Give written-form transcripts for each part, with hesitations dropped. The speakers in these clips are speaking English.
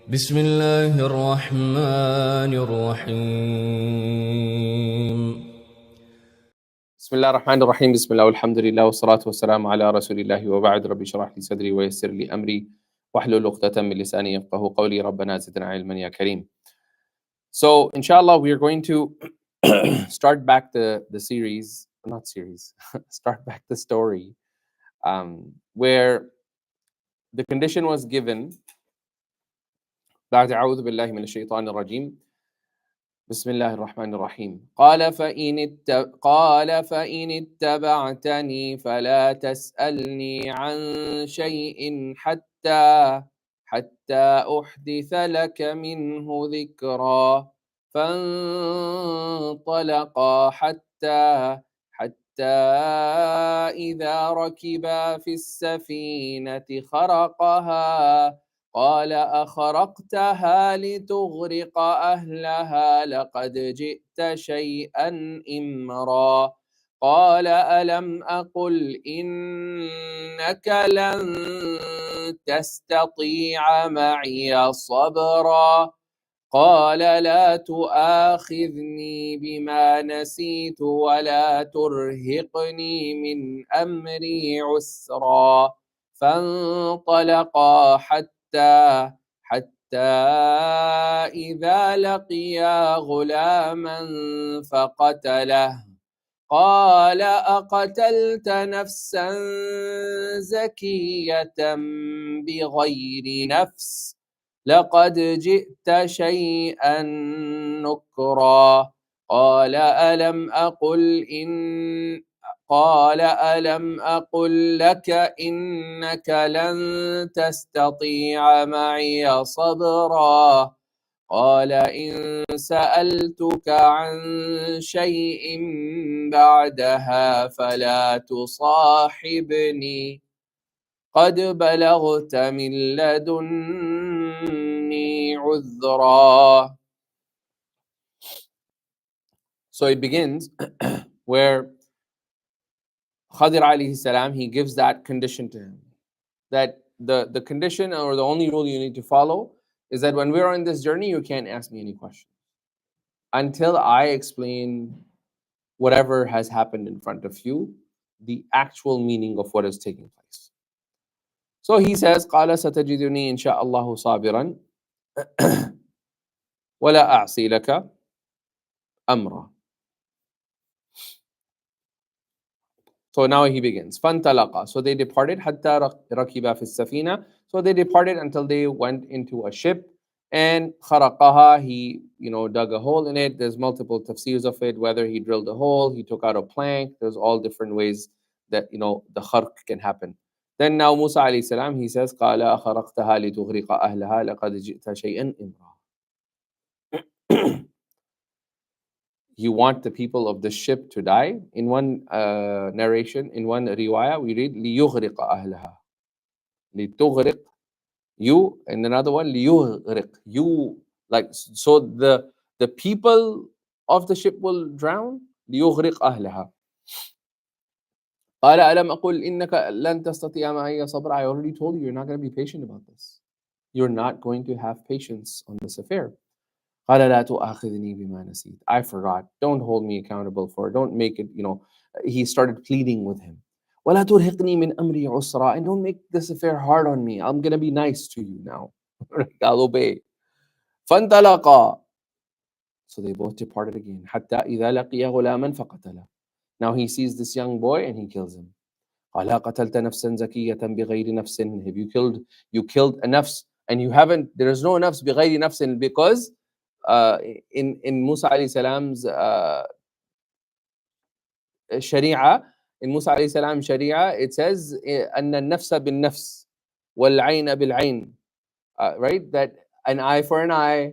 بسم الله الرحمن الرحيم بسم الله الرحمن الرحيم بسم الله والحمد لله والصلاة والسلام على رسول الله وبعد ربي اشرح لي صدري ويسر لي أمري واحلل عقدة من لساني يفقهوا قولي ربنا زدنا علما يا كريم. So inshallah we are going to start back the series, not series, start back the story where the condition was given بعد أعوذ بالله من الشيطان الرجيم بسم الله الرحمن الرحيم قال فإن اتبعتني فلا تسألني عن شيء حتى أحدث لك منه ذكرا فانطلقا حتى إذا ركبا في السفينة خرقها قال أخرقتها لتغرق أهلها لقد جئت شيئا إمرا قال ألم أقل إنك لن تستطيع معي صبرا قال لا تؤاخذني بما نسيت ولا ترهقني من أمري عسرا فانطلقا حتى إذا لقيا غلاما فقتله قال أقتلت نفسا زكية بغير نفس لقد جئت شيئا نكرا قال ألم أقل لك إنك لن تستطيع معي صبرا قال إن سألتك عن شيء بعدها فلا تصاحبني قد بلغت من لدني عذرا. So it begins where Khadir alayhi salam, he gives that condition to him. That the condition or the only rule you need to follow is that when we're on this journey, you can't ask me any questions until I explain whatever has happened in front of you, the actual meaning of what is taking place. So he says, قال ستجدني إن شاء الله صابرا ولا أعصي لك أمرا. So now he begins. فانطلقا. So they departed حتى ركبا في السفينة. So they departed until they went into a ship. And خرقها, he dug a hole in it. There's multiple tafseers of it, whether he drilled a hole, he took out a plank. There's all different ways that the kharq can happen. Then now Musa alayhi salam, he says, قال أخرقتها لتغرق أهلها لقد جئت شيئا إمرا. You want the people of the ship to die. In one narration, in one riwayah, we read ليغرق أهلها. لتغرق, you, and another one ليغرق, you, like, so the people of the ship will drown. ليغرق أهلها. قال ألم أقل إنك لن تستطيع معي صبرا. I already told you, you're not going to be patient about this. You're not going to have patience on this affair. قال لا تؤاخذني بما نسيت. I forgot. Don't hold me accountable for it. Don't make it, he started pleading with him. ولا ترهقني من أمري عسرا. And don't make this affair hard on me. I'm going to be nice to you now. I'll obey. فانطلقا. So they both departed again. حتى إذا لقي غلاما فقتله. Now he sees this young boy and he kills him. قال قتلت نفسا زكية بغير نفس. Have you killed a nafs and you haven't, there is no nafs بغير نفس, because in Musa alayhi salam's sharia, in Musa alayhi salam sharia, it says أن النفس بالنفس والعين بالعين, right? That an eye for an eye,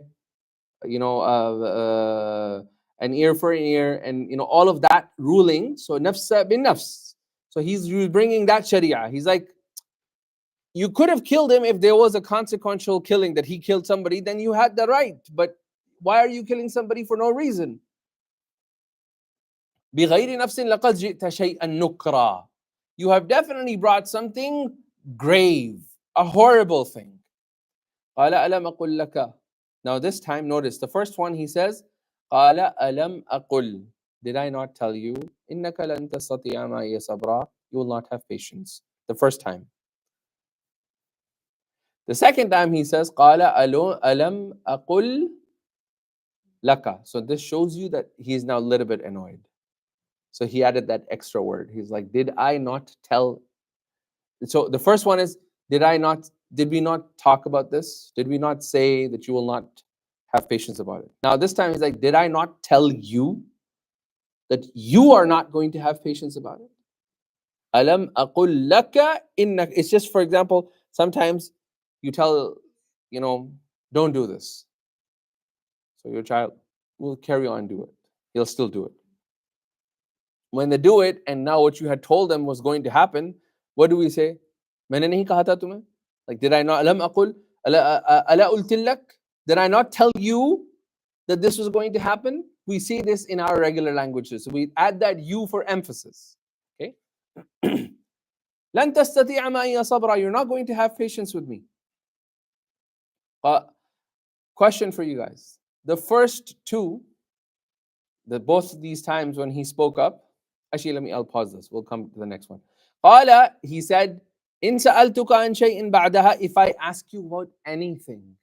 an ear for an ear, and all of that ruling. So nafs bin nafs. So he's bringing that sharia. He's like, you could have killed him if there was a consequential killing, that he killed somebody, then you had the right. But why are you killing somebody for no reason? بِغَيْرِ نَفْسٍ لَقَدْ جِئْتَ شَيْئًا نُكْرًا. You have definitely brought something grave, a horrible thing. قال ألم أقل لك. Now this time, notice the first one he says, قال ألم أقل. Did I not tell you? إنك لن تستطيع معي صبرا. You will not have patience. The first time. The second time he says, قال ألم أقل لك. So this shows you that he is now a little bit annoyed. So he added that extra word. He's like, did I not tell? So the first one is, did we not talk about this? Did we not say that you will not have patience about it? Now this time he's like, did I not tell you that you are not going to have patience about it? Alam aqul laka innak. It's just, for example, sometimes you tell, don't do this. So your child will carry on do it. He'll still do it. When they do it, and now what you had told them was going to happen, what do we say? मैंने नहीं कहा था तुम्हें? Like, did I not? ألم أقل ألا قلت لك? Did I not tell you that this was going to happen? We see this in our regular languages. So we add that you for emphasis. Okay? لن تستطيع معي صبرا. You're not going to have patience with me. Question for you guys. The first two, both of these times when he spoke up, actually, I'll pause this. We'll come to the next one. قال, he said, إن سألتك عن شيء بعدها, if I ask you about anything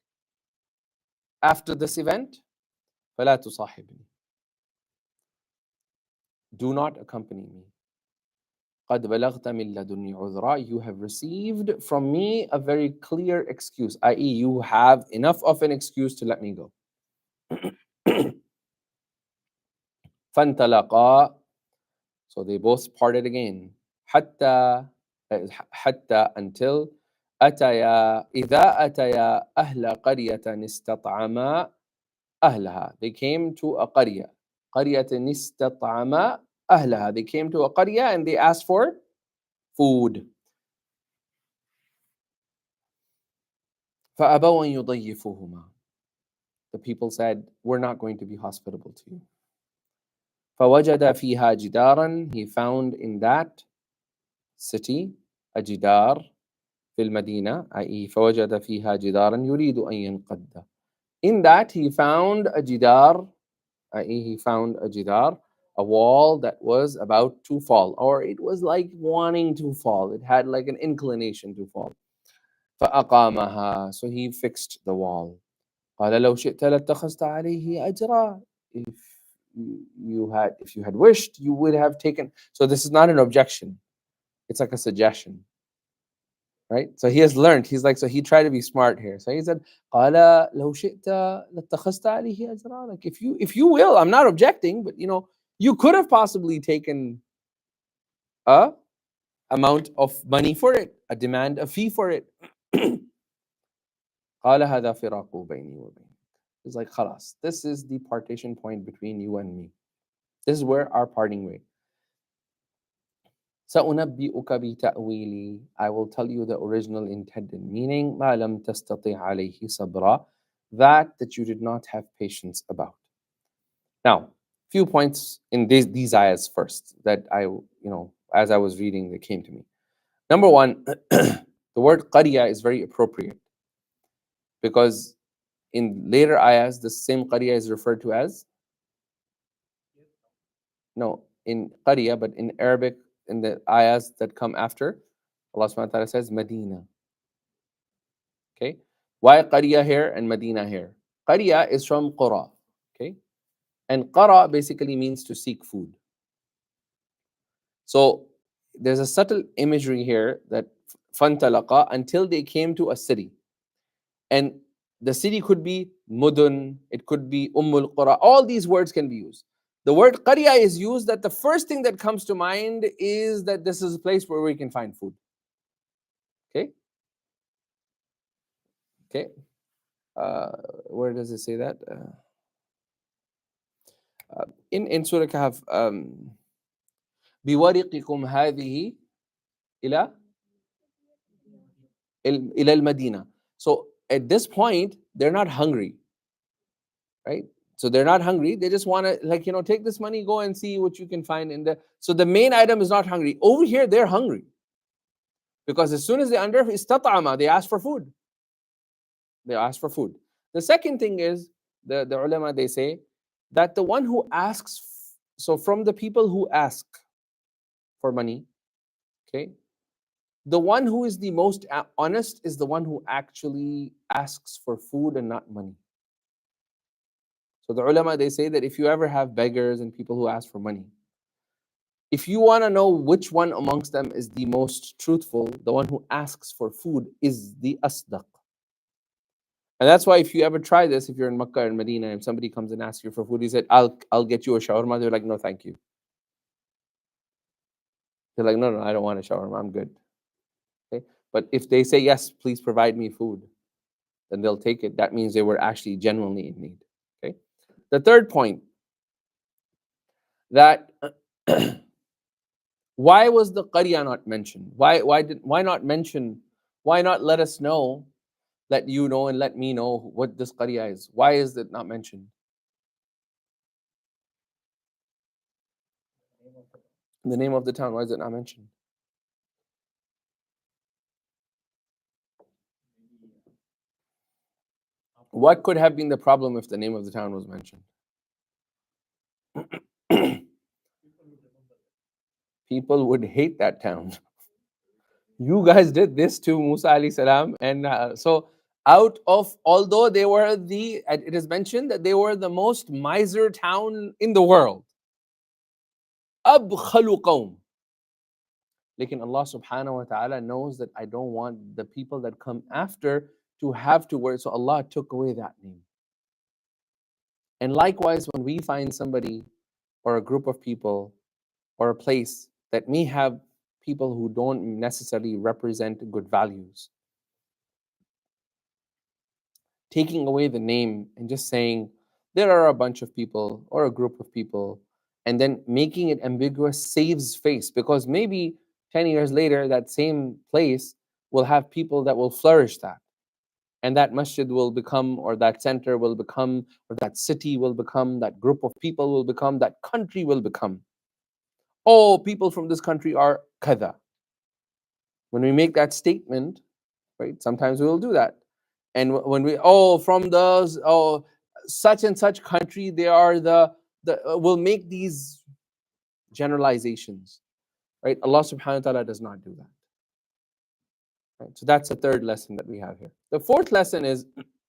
after this event, فلا تصاحبني. Do not accompany me. قد بلغت من لدني عذرا. You have received from me a very clear excuse, i.e., you have enough of an excuse to let me go. فانطلقا. So they both parted again. حتى until إذا أتيا أهل قرية استطعما أهلها. They came to a قرية استطعما أهلها. They came to a قرية and they asked for food. فأبوا أن يضيفوهما. The people said, we're not going to be hospitable to you. فوجد فيها جدارا. He found in that city a جدار في المدينة, i.e. فوجد فيها جدارا يريد أن ينقض. In that he found a jidar, i.e. he found a jidar, a wall that was about to fall, or it was like wanting to fall. It had like an inclination to fall. فأقامها. So he fixed the wall. قال لو شئت لاتخذت عليه أجرا. If you had wished, you would have taken. So this is not an objection. It's like a suggestion. Right? So he has learned. He's like, so he tried to be smart here. So he said, قال لو شئت لاتخذت عليه أجرا. Like, if you will, I'm not objecting, but you could have possibly taken a amount of money for it, a demand, a fee for it. قال هذا فراق بيني وبينك. It's like, خلاص, this is the partition point between you and me. This is where our parting way. سأنبئك بتأويلي. I will tell you the original intended meaning. ما لم تستطيع عليه صبرا. That you did not have patience about. Now, few points in these ayahs first that I, as I was reading, they came to me. Number one, the word qarya is very appropriate because in later ayahs, the same qarya is referred to as? No, in qarya, but in Arabic, in the ayahs that come after, Allah subhanahu wa ta'ala says Medina. Okay? Why qarya here and Medina here? Qarya is from qura. Okay? And qara basically means to seek food. So there's a subtle imagery here that fantalaqa, until they came to a city. And the city could be mudun, it could be ummul qura. All these words can be used. The word qarya is used that the first thing that comes to mind is that this is a place where we can find food. Okay? Okay? Where does it say that? In Surah Kahf, بورقكم هذه إلى المدينة. So at this point, they're not hungry, right? So they're not hungry. They just want to, take this money, go and see what you can find in there. So the main item is not hungry. Over here, they're hungry. Because as soon as they istata'ama, they ask for food. They ask for food. The second thing is, the ulama, they say that the one who asks, so from the people who ask for money, okay, the one who is the most honest is the one who actually asks for food and not money. So the ulama, they say that if you ever have beggars and people who ask for money, if you want to know which one amongst them is the most truthful, the one who asks for food is the asdaq. And that's why if you ever try this, if you're in Makkah or Medina, if somebody comes and asks you for food, he said, I'll get you a shawarma. They're like, no, thank you. They're like, no, I don't want a shawarma. I'm good. Okay? But if they say, yes, please provide me food, then they'll take it. That means they were actually genuinely in need. Okay. The third point, that why was the qarya not mentioned? Why not mention? Why not let us know, let you know and let me know what this qarya is? Why is it not mentioned? The name of the town, why is it not mentioned? What could have been the problem if the name of the town was mentioned? People would hate that town. You guys did this to Musa alayhi salam, and so out of, although they were it is mentioned that they were the most miser town in the world. Abkhalu qawm. Lekin Allah subhanahu wa ta'ala knows that I don't want the people that come after to have to worry. So Allah took away that name. And likewise, when we find somebody or a group of people or a place that may have people who don't necessarily represent good values, taking away the name and just saying there are a bunch of people or a group of people, and then making it ambiguous saves face, because maybe 10 years later that same place will have people that will flourish that, and that masjid will become, or that center will become, or that city will become, that group of people will become, that country will become. Oh, people from this country are kada. When we make that statement, right, sometimes we will do that. And when we, from those, such and such country, they are we'll make these generalizations, right? Allah subhanahu wa ta'ala does not do that. Right? So that's the third lesson that we have here. The fourth lesson is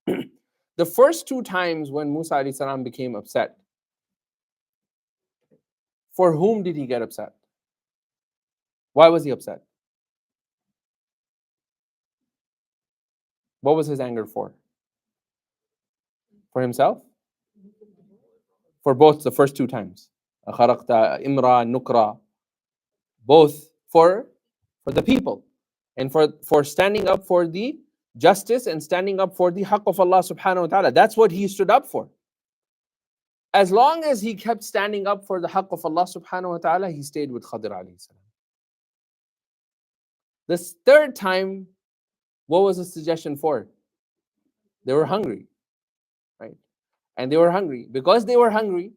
the first two times when Musa alayhi salam became upset, for whom did he get upset? Why was he upset? What was his anger for? For himself? For both the first two times. Kharaqta, Imra, Nukra. Both for the people, and for standing up for the justice and standing up for the haqq of Allah subhanahu wa ta'ala. That's what he stood up for. As long as he kept standing up for the haqq of Allah subhanahu wa ta'ala, he stayed with Khadir alayhi salam. This third time, what was the suggestion for? They were hungry, right? And they were hungry. Because they were hungry,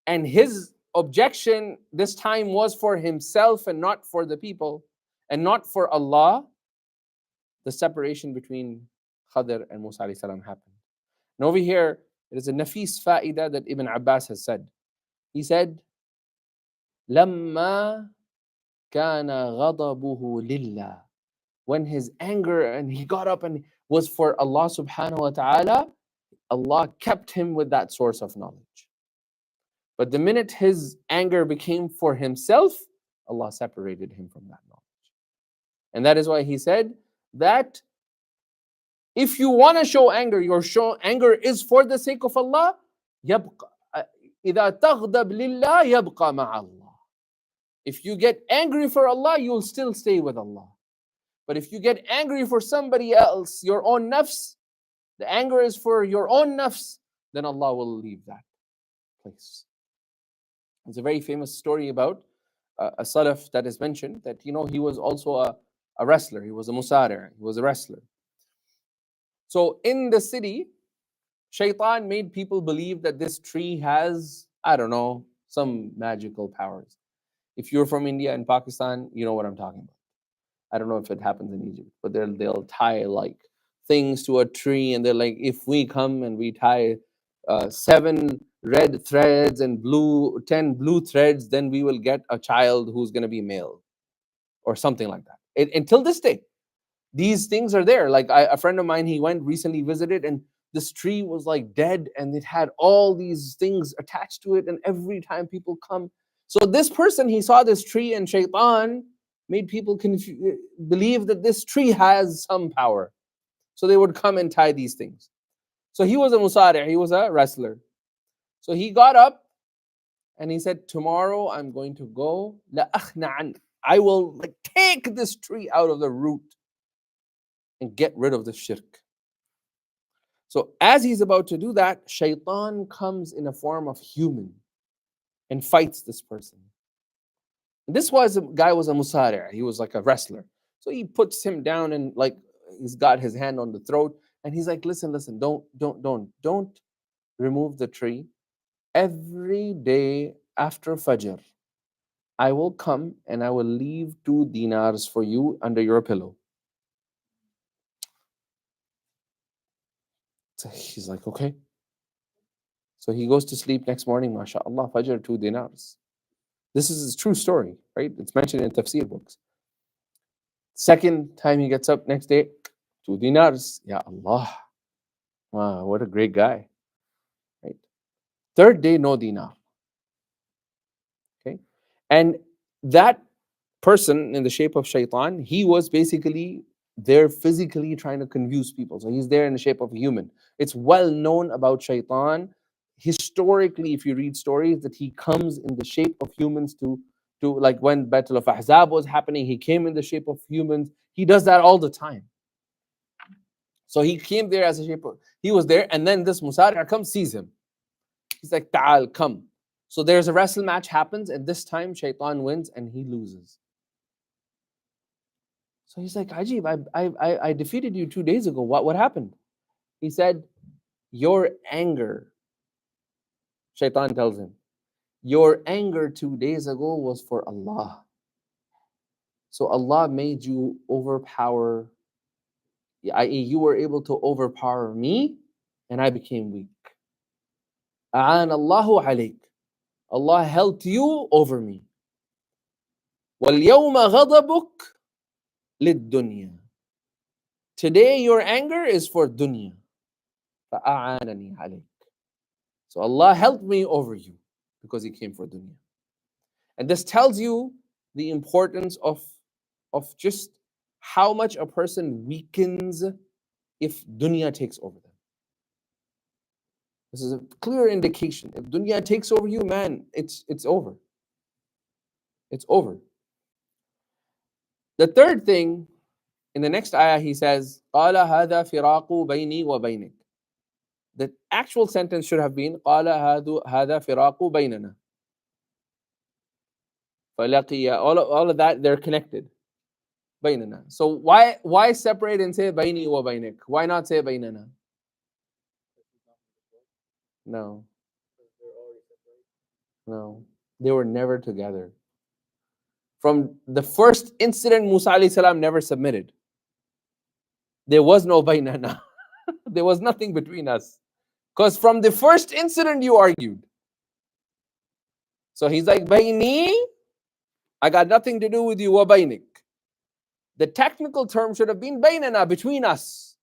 and his objection this time was for himself and not for the people, and not for Allah, the separation between Khadir and Musa alayhi salam happened. And over here, it is a nafis fa'idah that Ibn Abbas has said. He said, لَمَّا كَانَ غَضَبُهُ لِلَّهِ. When his anger, and he got up and was for Allah subhanahu wa ta'ala, Allah kept him with that source of knowledge. But the minute his anger became for himself, Allah separated him from that knowledge. And that is why he said that if you want to show anger, your anger is for the sake of Allah. إِذَا تَغْضَبْ لِلَّهِ يَبْقَى مَعَ اللَّهِ. If you get angry for Allah, you'll still stay with Allah. But if you get angry for somebody else, your own nafs, the anger is for your own nafs, then Allah will leave that place. It's a very famous story about a salaf that is mentioned, that he was also a wrestler. He was a musari', he was a wrestler. So in the city, Shaitan made people believe that this tree has, I don't know, some magical powers. If you're from India and Pakistan, you know what I'm talking about. I don't know if it happens in Egypt, but they'll tie like things to a tree, and they're like, if we come and we tie 7 red threads and 10 blue threads, then we will get a child who's going to be male, or something like that. Until this day, these things are there. Like a friend of mine, he went recently visited, and this tree was like dead, and it had all these things attached to it. And every time people come, so this person, he saw this tree, and shaitan made people believe that this tree has some power. So they would come and tie these things. So he was a musari', he was a wrestler. So he got up and he said, tomorrow I'm going to go, I will like take this tree out of the root and get rid of the shirk. So as he's about to do that, shaitan comes in a form of human and fights this person. And this guy was a musari', he was like a wrestler. So he puts him down, and like he's got his hand on the throat, and he's like, listen, don't remove the tree. Every day after Fajr, I will come and I will leave 2 dinars for you under your pillow. So he's like, okay. So he goes to sleep next morning, mashallah, Fajr, 2 dinars. This is a true story, right? It's mentioned in Tafseer books. Second time he gets up next day, 2 dinars. Ya Allah. Wow, what a great guy. Right? Third day, no dinar. Okay. And that person in the shape of shaitan, he was basically there physically trying to confuse people. So he's there in the shape of a human. It's well known about shaitan historically, if you read stories, that he comes in the shape of humans to like when Battle of Ahzab was happening, he came in the shape of humans. He does that all the time. So he came there as a shape of, he was there, and then this Musari' comes, sees him. He's like, Ta'al, come. So there's a wrestle match happens, and this time shaitan wins and he loses. So he's like, Ajib, I defeated you 2 days ago. What happened? He said, your anger, shaitan tells him, your anger 2 days ago was for Allah. So Allah made you overpower, i.e., you were able to overpower me, and I became weak. A'an Allahu alayk. Allah helped you over me. وَالْيَوْمَ غَضَبُكَ لِلدُّنْيَا. Today your anger is for dunya. فَأَعَانَنِي عَلَيْكَ. So Allah helped me over you because He came for dunya. And this tells you the importance of just how much a person weakens if dunya takes over them. This is a clear indication. If dunya takes over you, man, it's over. It's over. The third thing, in the next ayah, he says, قَالَ هَذَا فِرَاقُ بَيْنِي وَبَيْنِكَ. The actual sentence should have been قَالَ هَذَا فِرَاقُ بَيْنَنَا. فَلَقِيَ. All of that, they're connected. بَيْنَنَا. So why separate and say بَيْنِي وَبَيْنِكَ? Why not say بَيْنَنَا? No. No. They were never together. From the first incident, Musa alayhi salam never submitted. There was no bainana. There was nothing between us. Because from the first incident, you argued. So he's like, Baini, I got nothing to do with you, wa bainik. The technical term should have been bainana, between us.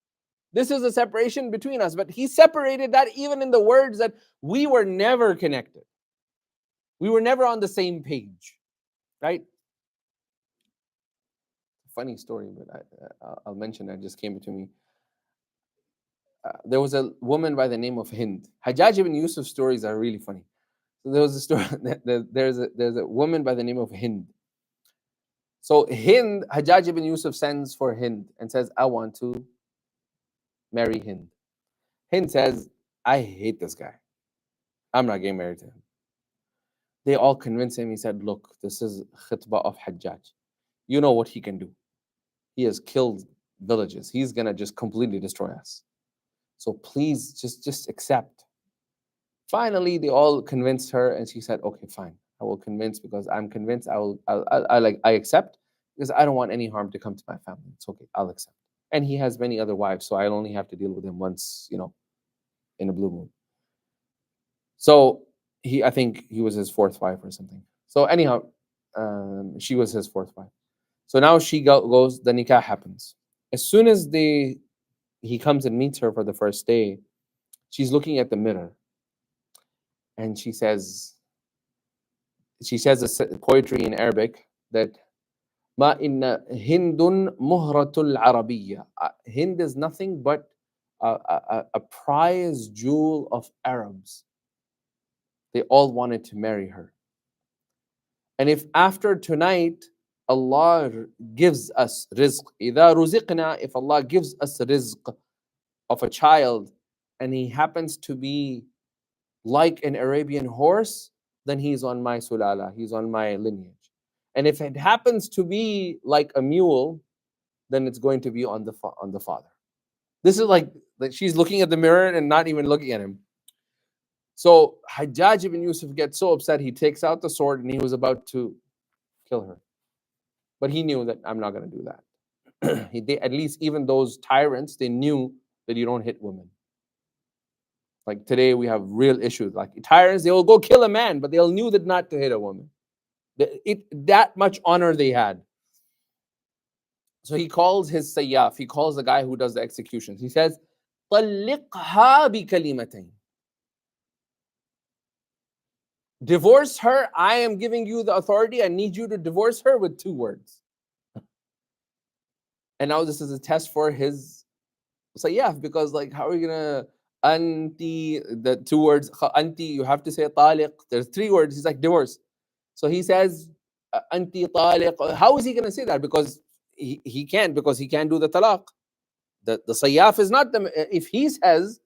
This is a separation between us. But he separated that even in the words that we were never connected. We were never on the same page. Right? Funny story, but I'll mention it. It just came to me. There was a woman by the name of Hind. Hajjaj ibn Yusuf's stories are really funny. So there was a story. There's a woman by the name of Hind. So Hind, Hajjaj ibn Yusuf sends for Hind and says, I want to marry Hind. Hind says, I hate this guy. I'm not getting married to him. They all convince him. He said, look, this is khitbah of Hajjaj. You know what he can do. He has killed villages. He's going to just completely destroy us. So please just accept. Finally, they all convinced her, and she said, okay, fine. I will convince because I'm convinced I accept because I don't want any harm to come to my family. It's okay. I'll accept. and he has many other wives, so I'll only have to deal with him once, in a blue moon. So I think he was his fourth wife or something. So anyhow, she was his fourth wife. So now she goes, the nikah happens. As soon as he comes and meets her for the first day, she's looking at the mirror, and she says a poetry in Arabic that Ma inna Hindun muhratul Arabiyya. Hind is nothing but a prize jewel of Arabs. They all wanted to marry her. And if after tonight Allah gives us rizq, إِذَا رُزِقْنَا, if Allah gives us rizq of a child and he happens to be like an Arabian horse, then he's on my sulala, he's on my lineage. And if it happens to be like a mule, then it's going to be on the father. This is like she's looking at the mirror and not even looking at him. So Hajjaj ibn Yusuf gets so upset, he takes out the sword and he was about to kill her. But he knew that I'm not going to do that. At least even those tyrants, they knew that you don't hit women. Like today we have real issues. Like tyrants, they will go kill a man, but they'll knew that not to hit a woman. That much honor they had. So he calls his sayyaf, he calls the guy who does the executions. He says, طَلِّقْهَا بِكَلِمَتَيْنِ. Divorce her. I am giving you the authority. I need you to divorce her with 2 words. And now this is a test for his sayyaf, because like, how are you gonna anti, the 2 words anti, you have to say taliq. There's 3 words. He's like, divorce. So he says anti taliq. How is he gonna say that? Because he can't, because he can't do the talaq. The sayyaf is not the, if he says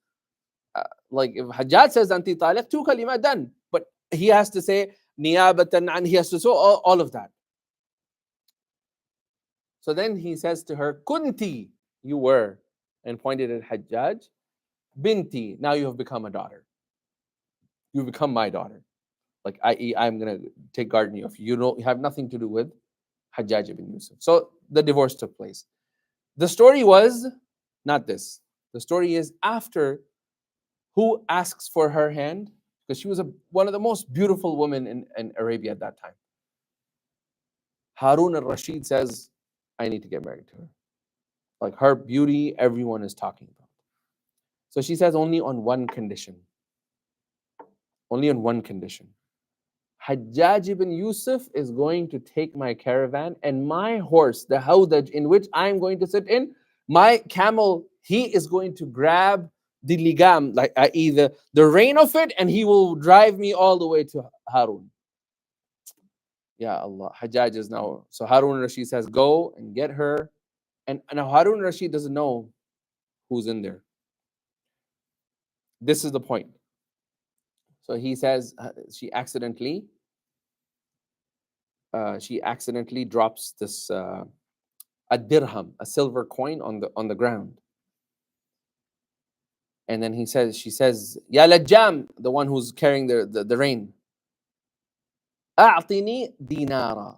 like if Hajjaj says anti taliq, 2 kalima done, but he has to say niyabatan, and he has to say all of that. So then he says to her, kunti, you were, and pointed at Hajjaj, binti, now you have become a daughter. You become my daughter. Like I'm gonna take guardian of you. You have nothing to do with Hajjaj ibn Yusuf. So the divorce took place. The story was not this. The story is after, who asks for her hand? Because she was one of the most beautiful women in Arabia at that time. Harun al-Rashid says, I need to get married to her. Like her beauty, everyone is talking about. So she says, only on one condition. Only on one condition. Hajjaj ibn Yusuf is going to take my caravan, and my horse, the hawdaj in which I'm going to sit in, my camel, he is going to grab the ligam, like either the rein of it, and he will drive me all the way to Harun. Ya Allah, Hajjaj is now, so Harun Rashid says, go and get her. And now Harun Rashid doesn't know who's in there. This is the point. So he says she accidentally drops this a dirham, a silver coin on the ground. And then she says, Ya Lajjam, the one who's carrying the rein, A'tini dinara,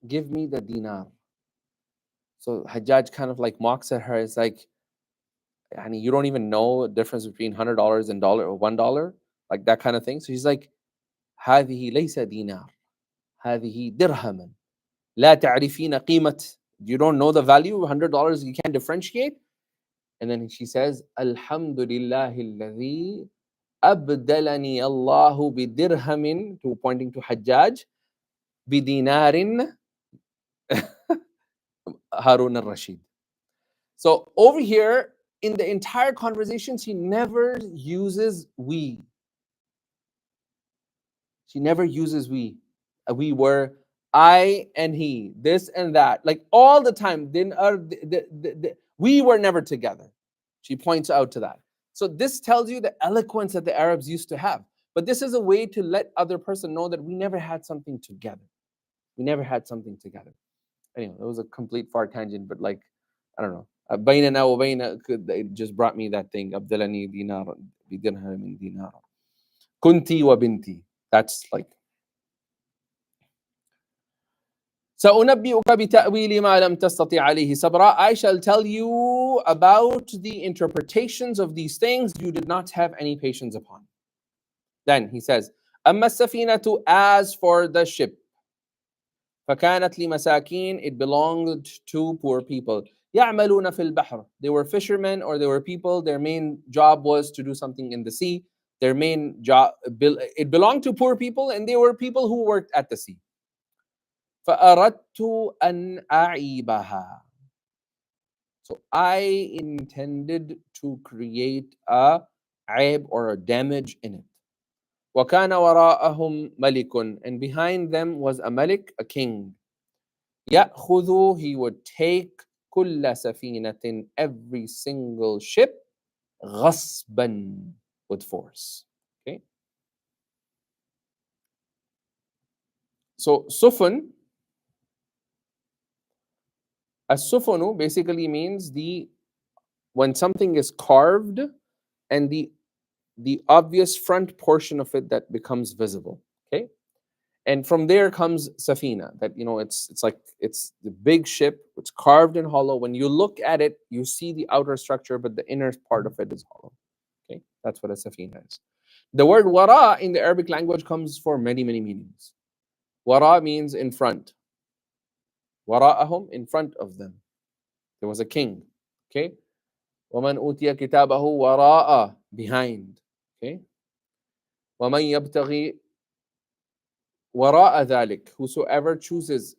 give me the dinar. So Hajjaj kind of like mocks at her. It's like, honey, you don't even know the difference between $100 and $1, like that kind of thing. So she's like, هذه ليس دينار, هذه درهما, لا تعرفين قيمة. You don't know the value of $100. You can't differentiate. And then she says, Alhamdulillahi alladhi abdalani Allahu bidirhamin, to pointing to Hajjaj, bidinarin Harun al-Rashid. So over here, in the entire conversation, she never uses we. She never uses we. We were, I and he, this and that, like all the time. We were never together. She points out to that. So this tells you the eloquence that the Arabs used to have. But this is a way to let other person know that we never had something together. We never had something together. Anyway, it was a complete far tangent, but like, I don't know. Bainana wa baina, it just brought me that thing. Abdalani dinar bidirham min dinar. Kunti wa binti. That's like. سأنبئك بتأويل ما لم تستطع عليه صبرا. I shall tell you about the interpretations of these things you did not have any patience upon. Then he says, أما السفينة, as for the ship, فكانت لمساكين, it belonged to poor people. يعملون في البحر, they were fishermen or they were people, their main job was to do something in the sea. Their main job, it belonged to poor people and they were people who worked at the sea. فأردت أن أعيبها. So I intended to create a aib or a damage in it. وَكَانَ وَرَاءَهُمْ مَلِكٌ, and behind them was a malik, a king. يَأْخُذُ, he would take كُلَّ سَفِينَةٍ, every single ship, غَصْبًا, with force. Okay. So sufun, as-sufunu basically means when something is carved and the obvious front portion of it that becomes visible. Okay. And from there comes safina, that it's like it's the big ship, it's carved and hollow. When you look at it, you see the outer structure, but the inner part of it is hollow. Okay, that's what a safina is. The word wara in the Arabic language comes for many, many meanings. Wara means in front. Wara'ahum, in front of them. There was a king. Okay. وَمَنْ أُوتِيَ كِتَابَهُ وَرَاءَ, behind. Okay. وَمَنْ يَبْتَغِي وَرَاءَ ذَلِكَ, whosoever chooses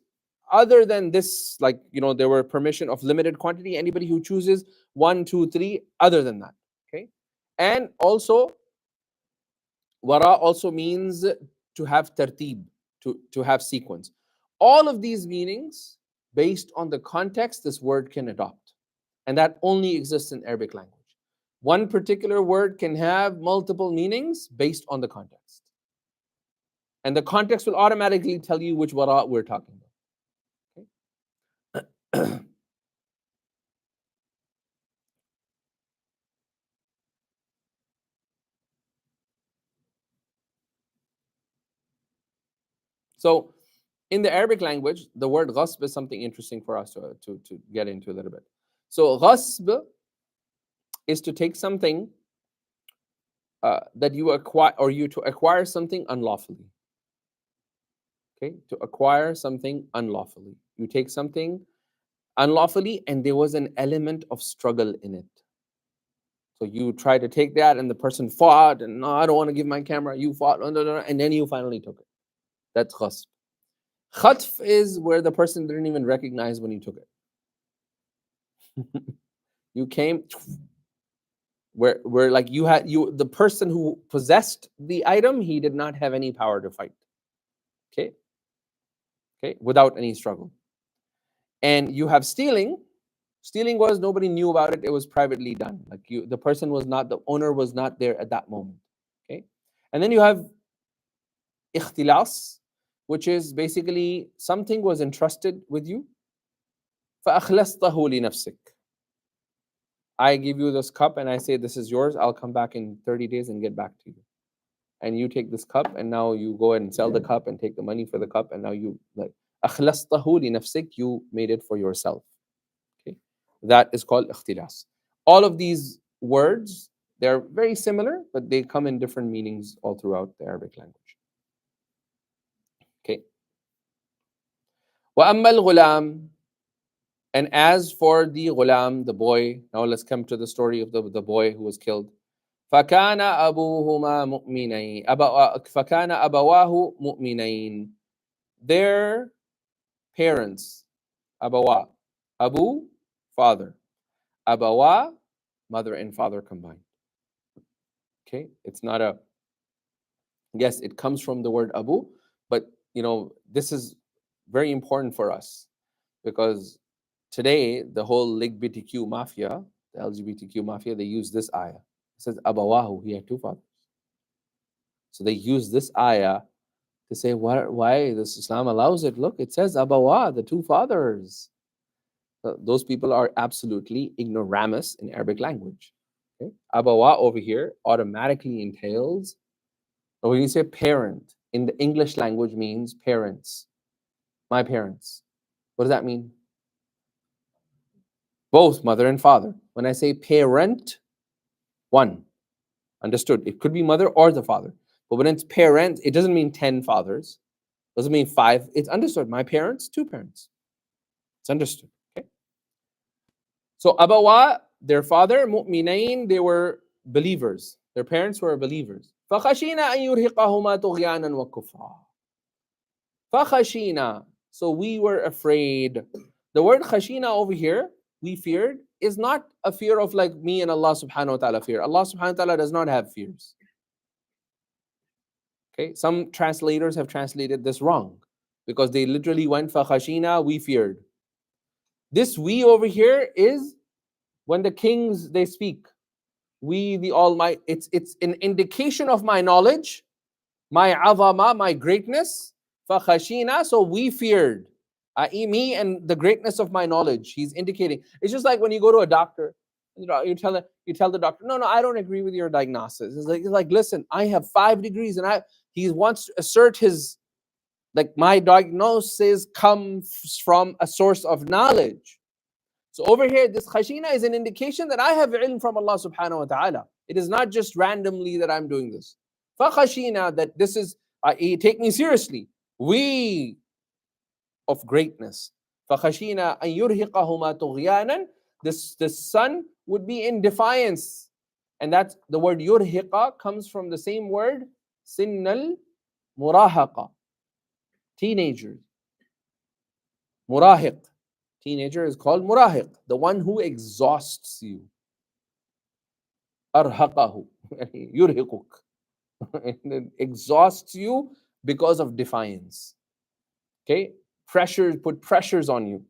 other than this, like, there were permission of limited quantity, anybody who chooses 1, 2, 3, other than that. Okay. And also, wara also means to have tartib, to have sequence. All of these meanings, based on the context, this word can adopt. And that only exists in Arabic language. One particular word can have multiple meanings based on the context. And the context will automatically tell you which wara we're talking about. Okay? So in the Arabic language, the word ghasb is something interesting for us to get into a little bit. So ghasb is to take something that you acquire, or you to acquire something unlawfully. Okay, to acquire something unlawfully. You take something unlawfully and there was an element of struggle in it. So you try to take that and the person fought and, no, I don't want to give my camera. You fought, and then you finally took it. That's ghasb. Khatf is where the person didn't even recognize when you took it. You came where like the person who possessed the item, he did not have any power to fight. Okay, without any struggle. And you have stealing. Stealing was nobody knew about it. It was privately done. Like the person was not, the owner was not there at that moment. Okay, and then you have ikhtilas, which is basically something was entrusted with you. فَأَخْلَصْتَهُ لِنَفْسِكَ. I give you this cup and I say, this is yours. I'll come back in 30 days and get back to you. And you take this cup and now you go and sell the cup and take the money for the cup. And now you, like, أَخْلَصْتَهُ لِنَفْسِكَ, you made it for yourself. Okay, that is called ikhtilas. All of these words, they're very similar, but they come in different meanings all throughout the Arabic language. Okay. وَأَمَّا الْغُلَامِ, and as for the ghulam, the boy, now let's come to the story of the boy who was killed. فَكَانَ أَبُوهُمَا مُؤْمِنَيْنِ فَكَانَ أَبَوَاهُ مُؤْمِنَيْنِ. Their parents, abawa, abu, father, abawa, mother and father combined. Okay, it's not a, yes, it comes from the word abu, but this is very important for us because today, the whole LGBTQ mafia, the LGBTQ mafia, they use this ayah. It says, Abawahu, he had two fathers. So they use this ayah to say, why this Islam allows it. Look, it says Abawa, the two fathers. Those people are absolutely ignoramus in Arabic language. Okay? Abawa over here automatically entails, when you say parent, in the English language means parents, my parents. What does that mean? Both mother and father. When I say parent, one. Understood. It could be mother or the father. But when it's parent, it doesn't mean 10 fathers. It doesn't mean 5. It's understood. My parents, 2 parents. It's understood. Okay. So Abawa, their father, mu'minain, they were believers. Their parents were believers. فَخَشِينَا أَن يُرْهِقَهُمَا طُغْيَانًا وَكُفْرًا. فَخَشِينَا. So we were afraid. The word khashina over here, we feared, is not a fear of like me and Allah subhanahu wa ta'ala fear. Allah subhanahu wa ta'ala does not have fears. Okay, some translators have translated this wrong because they literally went fakhashina, we feared. This we over here is when the kings they speak. We the Almighty, it's an indication of my knowledge, my azama, my greatness. Fakhashina, so we feared. I.e., me and the greatness of my knowledge. He's indicating. It's just like when you go to a doctor, you tell the doctor, no, I don't agree with your diagnosis. It's like listen, I have 5 degrees, and he wants to assert his, like my diagnosis comes from a source of knowledge. So over here, this khashina is an indication that I have ilm from Allah subhanahu wa ta'ala. It is not just randomly that I'm doing this. Fakhashina, that this is, take me seriously. We of greatness. فَخَشِينَا أَن يُرْهِقَهُمَا طُغْيَانًا. The son would be in defiance. And that's the word yurhiqa comes from the same word, sinnal murahaqa. Teenagers. Murahiq. Teenager is called murahiq, the one who exhausts you. Arhaqahu. Yurhiquk. Exhausts you because of defiance. Okay? Put pressures on you.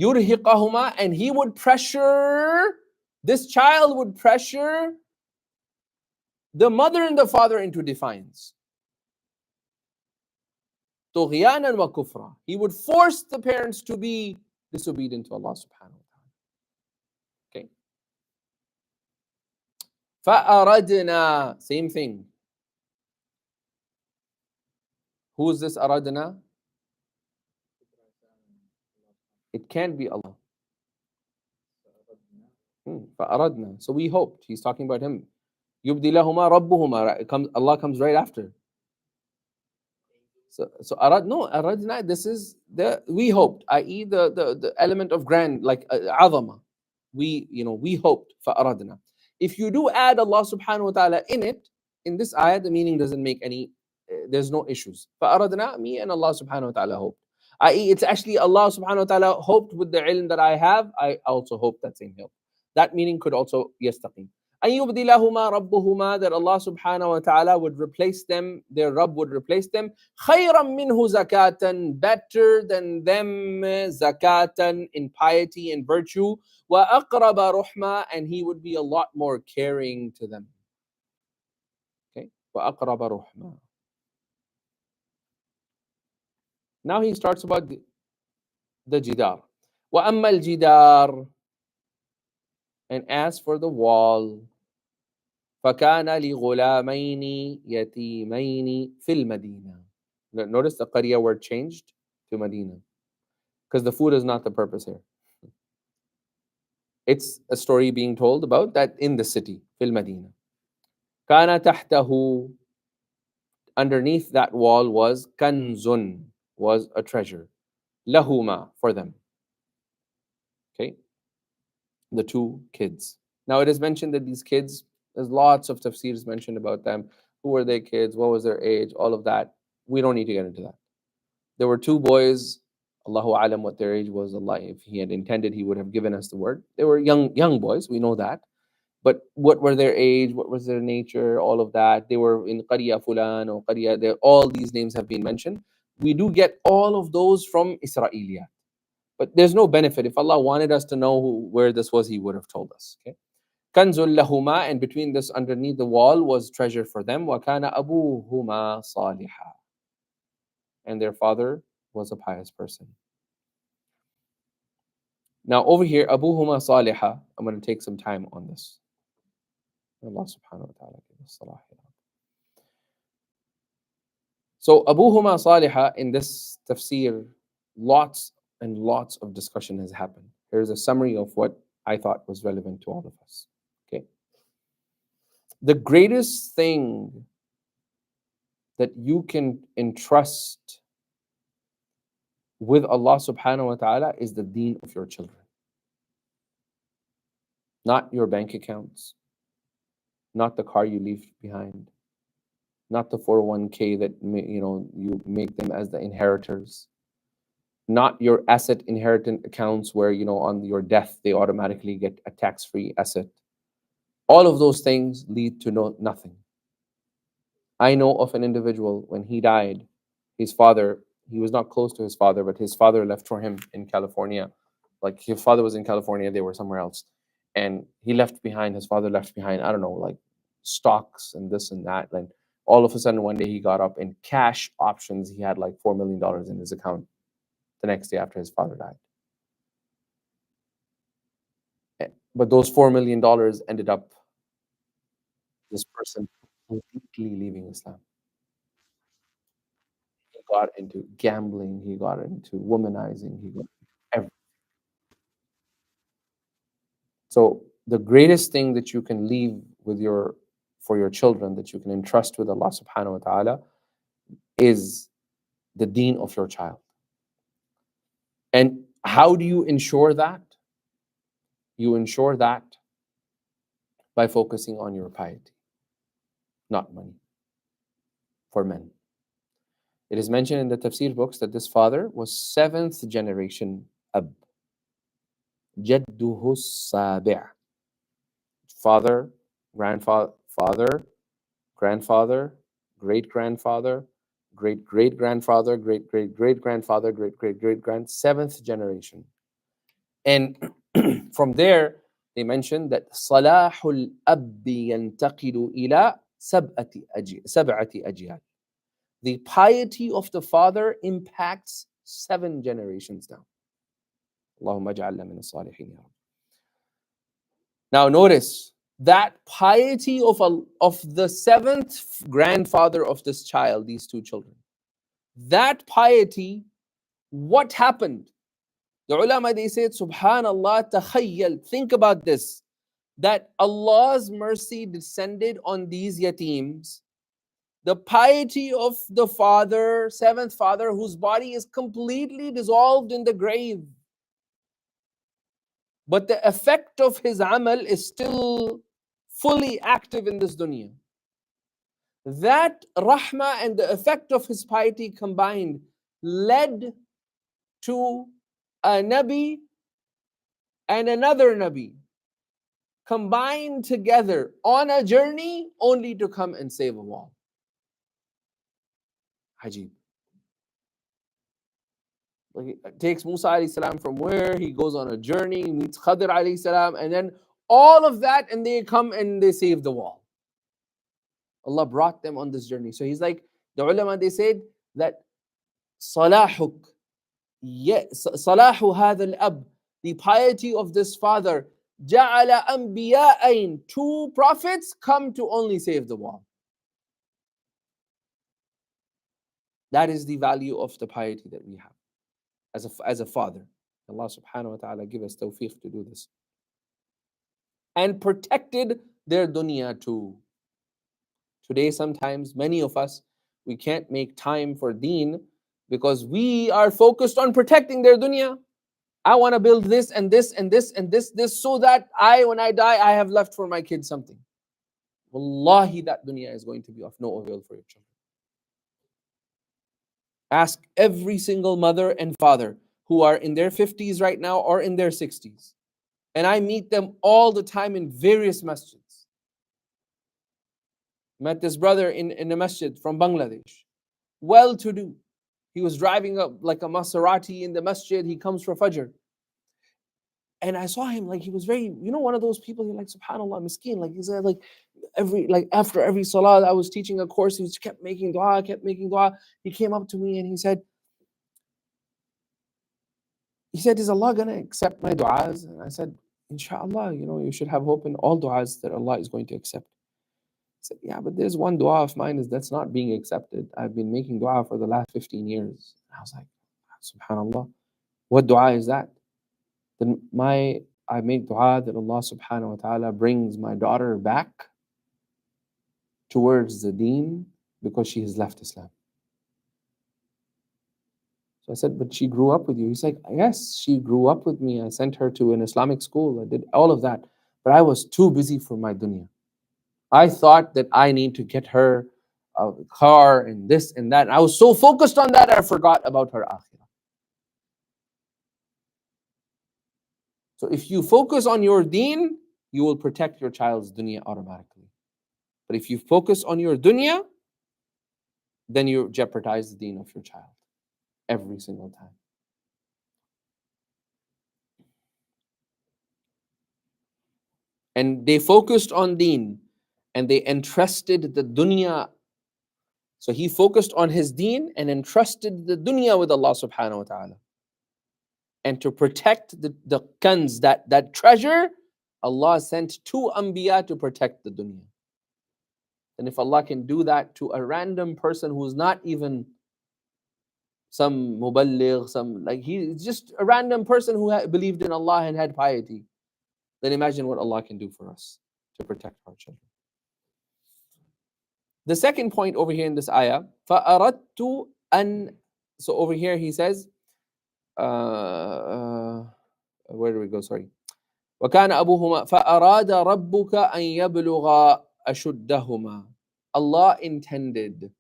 Yurhiqahuma, and he would pressure, this child would pressure the mother and the father into defiance. Tughyanan wa kufra. He would force the parents to be disobedient to Allah subhanahu wa ta'ala. Okay. فَأَرَدْنَا, same thing. Who is this aradna? It can't be Allah. فَأَرَدْنَا. So we hoped. He's talking about him. يُبْدِي لَهُمَا رَبُّهُمَا. Allah comes right after. So aradna, this is we hoped, i.e. the element of grand, like azama. We hoped for aradna. If you do add Allah subhanahu wa ta'ala in it, in this ayah, the meaning doesn't make any, there's no issues. For aradna, me and Allah subhanahu wa ta'ala hoped. I.e. it's actually Allah subhanahu wa ta'ala hoped with the ilm that I have, I also hope that same help. That meaning could also yastaqim. أن يبدلهما ربهما, that Allah subhanahu wa ta'ala would replace them, their Rabb would replace them, خيرا منه zakatan, better than them, zakatan, in piety and virtue, وأقرب رحمة, and he would be a lot more caring to them. Okay, وأقرب رحمة. Now he starts about the jidar. وأما الجدار, and as for the wall, فَكَانَ لِغُلَامَيْنِ يَتِيمَيْنِ فِي الْمَدِينَةِ. Notice the Qariya word changed to Medina. Because the food is not the purpose here. It's a story being told about that in the city, فِي الْمَدِينَةِ. كَانَ تَحْتَهُ, underneath that wall was كَنْزٌ, was a treasure. لَهُمَا, for them. Okay? The 2 kids. Now it is mentioned that these kids, there's lots of tafseers mentioned about them. Who were their kids? What was their age? All of that. We don't need to get into that. There were 2 boys. Allahu alam what their age was. Allah, if He had intended, He would have given us the word. They were young boys. We know that. But what were their age? What was their nature? All of that. They were in Qariya Fulan or Qariya. All these names have been mentioned. We do get all of those from Israeliyat. But there's no benefit. If Allah wanted us to know where this was, He would have told us. Okay. Kanzul lahuma, and between this, underneath the wall, was treasure for them. وَكَانَ أَبُوهُمَا صَالِحًا, and their father was a pious person. Now over here, Abuhuma Salihah, I'm going to take some time on this. Allah subhanahu wa ta'ala give us salah. So Abuhuma Salihah, in this tafsir, lots and lots of discussion has happened. Here's a summary of what I thought was relevant to all of us. Okay. The greatest thing that you can entrust with Allah subhanahu wa ta'ala is the deen of your children. Not your bank accounts, not the car you leave behind, not the 401k that you make them as the inheritors, not your asset inheritance accounts where on your death they automatically get a tax-free asset. All of those things lead to nothing. I know of an individual, when he died, his father, he was not close to his father, but his father left for him in California. Like his father was in California, they were somewhere else. And his father left behind, I don't know, like stocks and this and that. And all of a sudden, one day he got up in cash options. He had like $4 million in his account the next day after his father died. But those $4 million ended up this person completely leaving Islam. He got into gambling, he got into womanizing, he got into everything. So the greatest thing that you can leave for your children, that you can entrust with Allah subhanahu wa ta'ala, is the deen of your child. And how do you ensure that? You ensure that by focusing on your piety, not money, for men. It is mentioned in the Tafseer books that this father was 7th generation Ab. Jadduhu Sabi'. Father, grandfather, great-grandfather, great-great-grandfather, great-great-grandfather, great-great-great-grand, 7th generation. And from there, they mentioned that Salahul Abbi yantaqilu ila sab'ati ajyal. The piety of the father impacts 7 generations down. Allahumma ja'alna min as-salihin ya Rabb. Now notice that piety of the 7th grandfather of this child, these 2 children, that piety, what happened? The ulama, they said, subhanallah, takhayyal, think about this, that Allah's mercy descended on these yateems. The piety of the father, 7th father, whose body is completely dissolved in the grave, but the effect of his amal is still fully active in this dunya. That rahmah and the effect of his piety combined led to a Nabi and another Nabi combined together on a journey only to come and save a wall. Ajib. Like it takes Musa alayhi salam from where he goes on a journey, meets Khadr alayhi salam, and then all of that, and they come and they save the wall. Allah brought them on this journey. So he's like, the ulama, they said that salahuk, salahu hadha al-ab, the piety of this father, ja'ala anbiya'ain, 2 prophets come to only save the wall. That is the value of the piety that we have as a father. Allah subhanahu wa ta'ala give us tawfiq to do this. And protected their dunya too. Today, sometimes, many of us, we can't make time for deen because we are focused on protecting their dunya. I want to build this and this and this and this so that when I die, I have left for my kids something. Wallahi, that dunya is going to be of no avail for your children. Ask every single mother and father who are in their 50s right now or in their 60s. And I meet them all the time in various masjids. Met this brother in a masjid from Bangladesh. Well-to-do. He was driving up like a Maserati in the masjid. He comes for Fajr. And I saw him, like he was very, one of those people, you're like, subhanAllah, miskeen. Like he said, after every salah, I was teaching a course, he just kept making dua. He came up to me and he said, is Allah going to accept my du'as? And I said, inshallah, you should have hope in all du'as that Allah is going to accept. He said, yeah, but there's one dua of mine that's not being accepted. I've been making dua for the last 15 years. And I was like, Subhanallah. What dua is that? Then I make dua that Allah subhanahu wa ta'ala brings my daughter back towards the deen because she has left Islam. So I said, but she grew up with you. He's like, yes, she grew up with me. I sent her to an Islamic school. I did all of that. But I was too busy for my dunya. I thought that I need to get her a car and this and that. And I was so focused on that, I forgot about her akhirah. So if you focus on your deen, you will protect your child's dunya automatically. But if you focus on your dunya, then you jeopardize the deen of your child every single time. And they focused on deen and they entrusted the dunya. So he focused on his deen and entrusted the dunya with Allah subhanahu wa ta'ala. And to protect the kanz, that treasure, Allah sent two anbiya to protect the dunya. And if Allah can do that to a random person who's not even some muballigh, he's just a random person who believed in Allah and had piety, then imagine what Allah can do for us to protect our children. The second point over here in this ayah, فَأَرَدْتُ أَن. So over here he says, where do we go? Sorry. وَكَانَ أَبُوهُمَا فَأَرَادَ رَبُّكَ أَن يَبْلُغَ أَشُدَّهُمَا. Allah intended.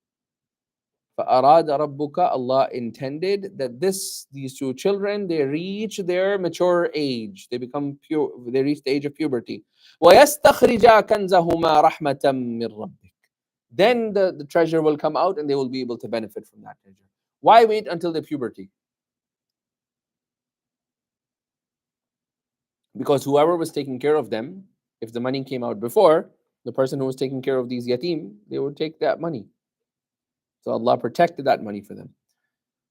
فَأَرَادَ رَبُّكَ. Allah intended that these two children, they reach their mature age. They become pure. They reach the age of puberty. وَيَسْتَخْرِجَا كَنْزَهُمَا رَحْمَةً مِّن رَبِّكَ. Then the treasure will come out and they will be able to benefit from that treasure. Why wait until the puberty? Because whoever was taking care of them, if the money came out before, the person who was taking care of these yatim, they would take that money. So Allah protected that money for them.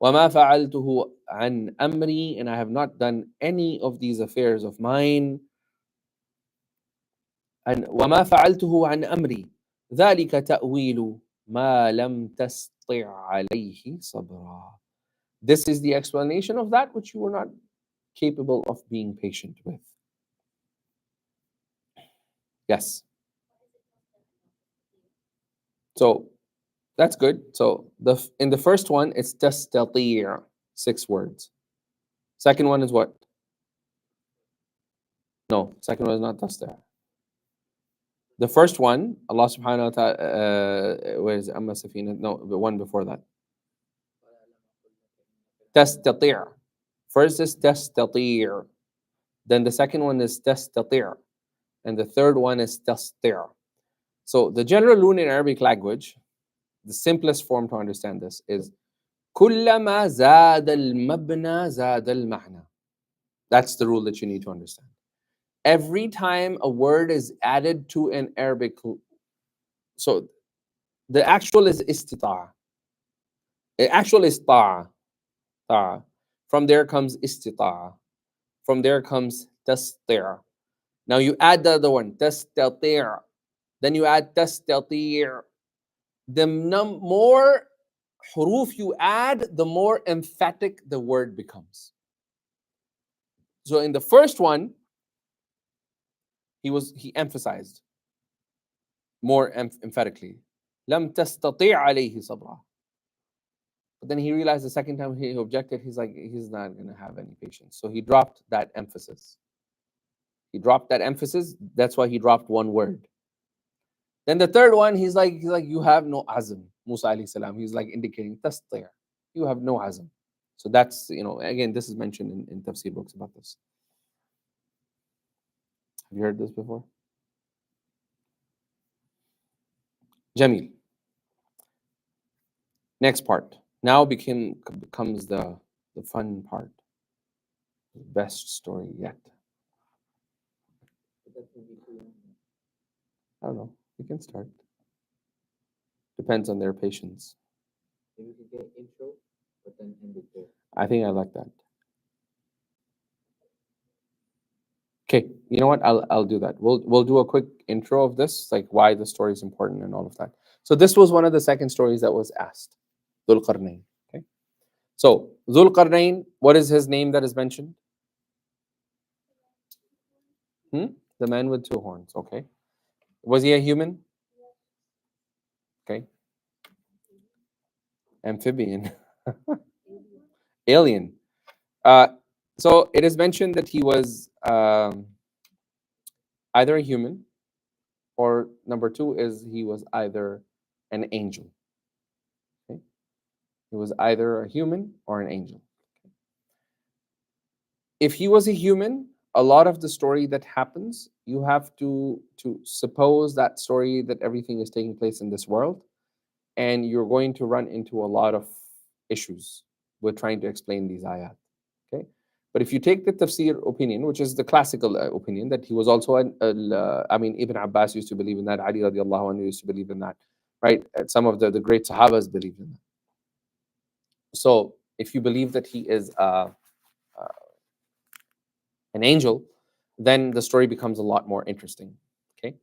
وَمَا فَعَلْتُهُ عَنْ أَمْرِي. And I have not done any of these affairs of mine. And وَمَا فَعَلْتُهُ عَنْ أَمْرِي ذَلِكَ تَأْوِيلُ مَا لَمْ تَسْطِعْ عَلَيْهِ صَبْرًا. This is the explanation of that which you were not capable of being patient with. Yes. So that's good. So in the first one, it's تستطيع, 6 words. Second one is what? No, second one is not تستطيع. The first one, Allah subhanahu wa ta'ala, where is Amma Safina? No, the one before that. تستطيع. First is تستطيع. Then the second one is تستطيع. And the third one is تستطيع. So the general rule in Arabic language, the simplest form to understand this is كلما زاد المبنى زاد المعنى. That's the rule that you need to understand. Every time a word is added to an Arabic, so the actual is istita'a. The actual is ta'a. From there comes istita'a. From there comes tastira. Now you add the other one, tastati'a. Then you add tastati'a. The more huruf you add, the more emphatic the word becomes. So in the first one, he emphasized more emphatically. لم تستطيع عليه صبرا. But then he realized the second time he objected, he's not going to have any patience. So he dropped that emphasis. That's why he dropped one word. Then the third one, he's like, you have no azm. Musa alayhi salam, he's like indicating tastir. You have no azm. So that's, again, this is mentioned in Tafseer books about this. Have you heard this before? Jamil. Next part. Now becomes the fun part. The best story yet. I don't know. We can start. Depends on their patience. Maybe we could get intro, but then end it there. I think I like that. Okay, you know what? I'll do that. We'll do a quick intro of this, like why the story is important and all of that. So this was one of the second stories that was asked. Dhul Qarnayn. Okay. So, Dhul Qarnayn, what is his name that is mentioned? The man with two horns. Okay. Was he a human? Okay. Amphibian. Alien. So it is mentioned that he was either a human, or number two is he was either an angel. Okay? He was either a human or an angel. If he was a human, a lot of the story that happens, you have to suppose that story that everything is taking place in this world, and you're going to run into a lot of issues with trying to explain these ayat. Okay, but if you take the tafsir opinion, which is the classical opinion, that he was also I mean, Ibn Abbas used to believe in that, Ali radiallahu anhu used to believe in that, right? Some of the great Sahabas believed in that. So if you believe that he is an angel, then the story becomes a lot more interesting. Okay,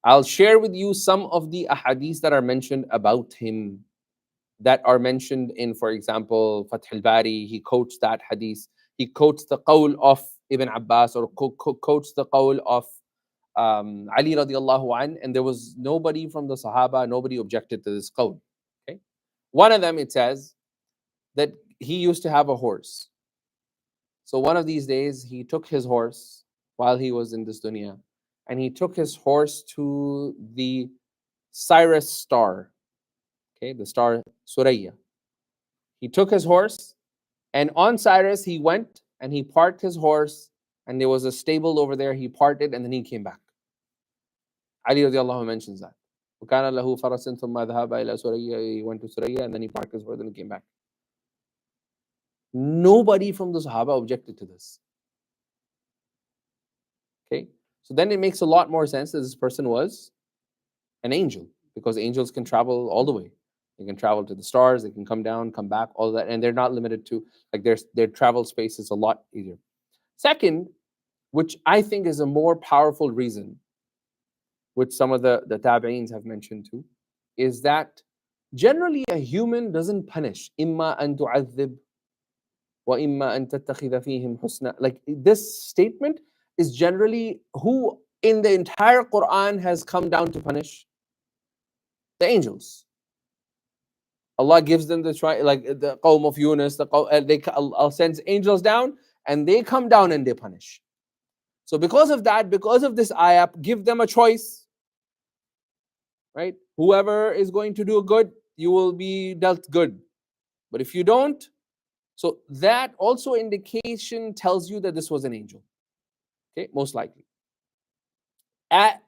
I'll share with you some of the ahadith that are mentioned about him, that are mentioned in, for example, Fath al-Bari. He quotes that hadith. He quotes the qawl of Ibn Abbas, or quotes the qawl of Ali radiallahu an, and there was nobody from the Sahaba, nobody objected to this qawl. Okay, one of them, it says that he used to have a horse. So one of these days, he took his horse while he was in this dunya, and he took his horse to the Sirius star. Okay, the star Surah. He took his horse, and on Sirius he went and he parked his horse, and there was a stable over there. He parked it, and then he came back. Ali radiallahu mentions that. وَكَانَ لَهُ فَرَسٍ ثُمَّ ذَهَبَ إِلَى سُرَيَّ. He went to Surah, and then he parked his horse, and he came back. Nobody from the Sahaba objected to this. Okay, so then it makes a lot more sense that this person was an angel, because angels can travel all the way. They can travel to the stars, they can come down, come back, all that, and they're not limited to, like, their travel space is a lot easier. Second, which I think is a more powerful reason, which some of the tabi'eens have mentioned too, is that generally a human doesn't punish. إِمَّا أَن تُعَذِّبْ وَإِمَّا أَن تَتَّخِذَ فِيهِمْ حُسْنًا. Like, this statement is generally who in the entire Quran has come down to punish? The angels. Allah gives them the try, like the Qawm of Yunus, Allah sends angels down, and they come down and they punish. So because of that, because of this ayah, give them a choice, right? Whoever is going to do good, you will be dealt good. But if you don't, so that also indication tells you that this was an angel. Okay, most likely.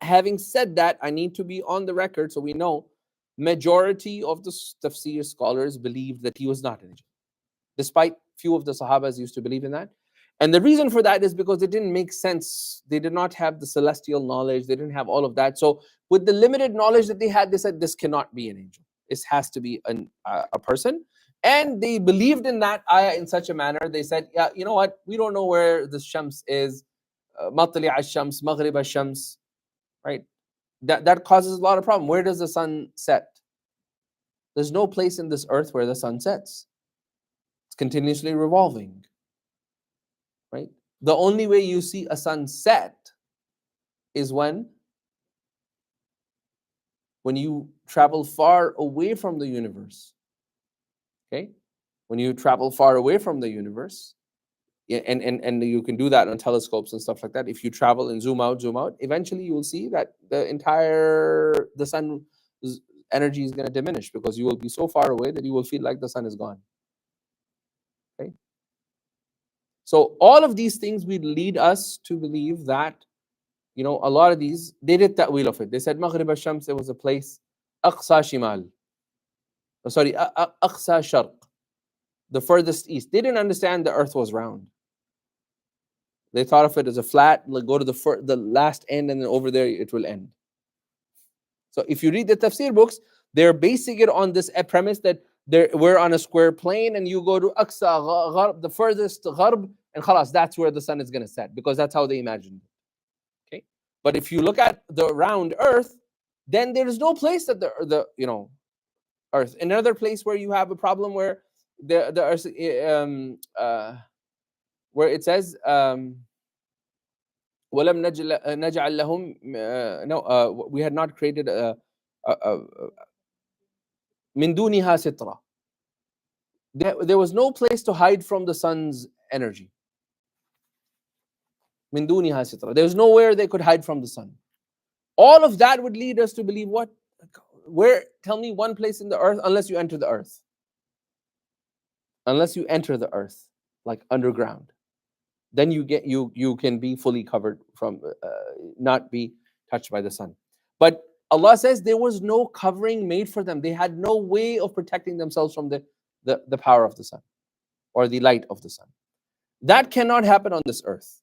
Having said that, I need to be on the record so we know majority of the tafsir scholars believed that he was not an angel, despite few of the Sahabas used to believe in that. And the reason for that is because it didn't make sense. They did not have the celestial knowledge. They didn't have all of that. So with the limited knowledge that they had, they said this cannot be an angel. This has to be a person. And they believed in that ayah in such a manner. They said, yeah, you know what? We don't know where the Shams is. Matli al-Shams, Maghrib al-Shams, right? That causes a lot of problem. Where does the sun set? There's no place in this earth where the sun sets. It's continuously revolving, right? The only way you see a sun set is when you travel far away from the universe. Okay? When you travel far away from the universe, and you can do that on telescopes and stuff like that. If you travel and zoom out, eventually you will see that the sun's energy is going to diminish, because you will be so far away that you will feel like the sun is gone. Okay? So all of these things will lead us to believe that, you know, a lot of these, they did ta'wil of it. They said Maghrib al-Shams, there was a place, Aqsa Shimal. Aqsa Sharq, the furthest east. They didn't understand the earth was round. They thought of it as a flat, like go to the last end, and then over there it will end. So if you read the tafsir books, they're basing it on this premise that we're on a square plane, and you go to Aqsa, Gharb, the furthest Gharb, and khalas, that's where the sun is going to set, because that's how they imagined it. Okay, but if you look at the round earth, then there is no place that the earth. Another place where you have a problem where there are where it says وَلَمْ نَجْعَلْ لَهُمْ no, we had not created مِن دُونِهَا سِتْرًا. There was no place to hide from the sun's energy. مِن دُونِهَا سِتْرًا. There was nowhere they could hide from the sun. All of that would lead us to believe what? Where? Tell me one place in the earth, unless you enter the earth. Unless you enter the earth, like underground. Then you can be fully covered from not be touched by the sun. But Allah says there was no covering made for them. They had no way of protecting themselves from the power of the sun or the light of the sun. That cannot happen on this earth,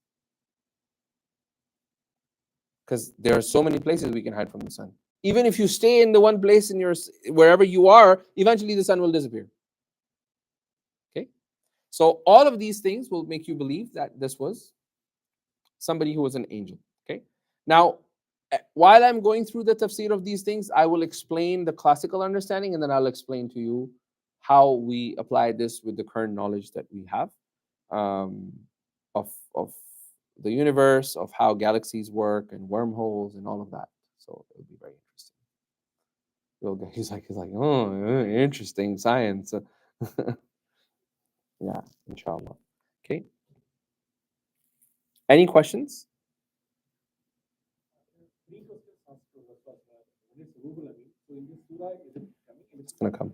because there are so many places we can hide from the sun. Even if you stay in the one place in wherever you are, eventually the sun will disappear. Okay, so all of these things will make you believe that this was somebody who was an angel. Okay, now while I'm going through the tafsir of these things, I will explain the classical understanding, and then I'll explain to you how we apply this with the current knowledge that we have of the universe, of how galaxies work and wormholes and all of that. So it'll be very interesting. He's like, oh, interesting science. Yeah, inshallah. Okay. Any questions? It's gonna come.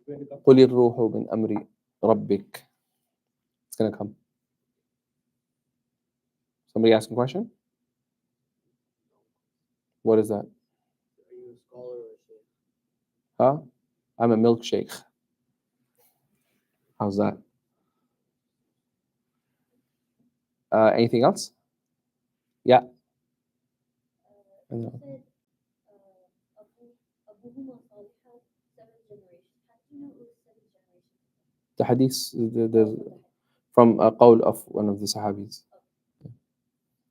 قُلِ الرُّوحُ مِنْ أَمْرِ رَبِّكَ. It's gonna come. Somebody ask a question? What is that? Are you a scholar or a shaykh? Huh? I'm a milkshake. How's that? Anything else? Yeah. You said Abuhuma Salih had 7 generations. How do you know it was 7 generations? The hadith from a qawl of one of the Sahabis.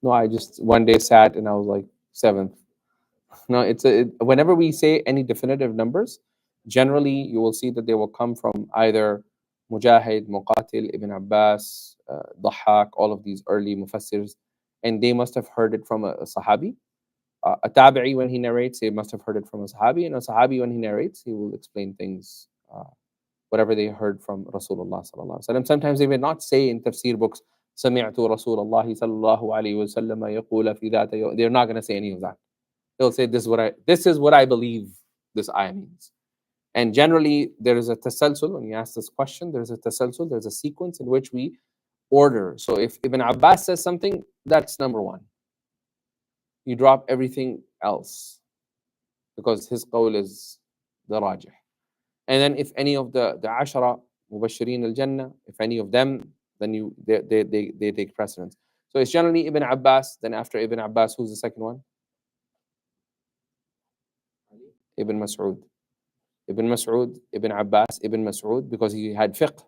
No, I just one day sat and I was like 7th. No, whenever we say any definitive numbers, generally you will see that they will come from either Mujahid, Muqatil, Ibn Abbas, Dhahak, all of these early mufassirs, and they must have heard it from a Sahabi. A Tabi'i, when he narrates, he must have heard it from a Sahabi, and a Sahabi, when he narrates, he will explain things, whatever they heard from Rasulullah sallallahu alaihi wasallam. Sometimes they may not say in tafsir books, سمعت رسول الله صلى الله عليه وسلم يقول في ذات يوم. They're not going to say any of that. They'll say, this is what I believe this ayah means. And generally, there is a tasalsul. When you ask this question, there's a tasalsul, there's a sequence in which we order. So if Ibn Abbas says something, that's number 1. You drop everything else, because his qawl is the rajih. And then if any of the ashara mubashirin al-jannah, if any of them, then they take precedence. So it's generally Ibn Abbas. Then after Ibn Abbas, who's the second one? Ibn Mas'ud. Ibn Mas'ud, Ibn Abbas, Ibn Mas'ud, because he had fiqh.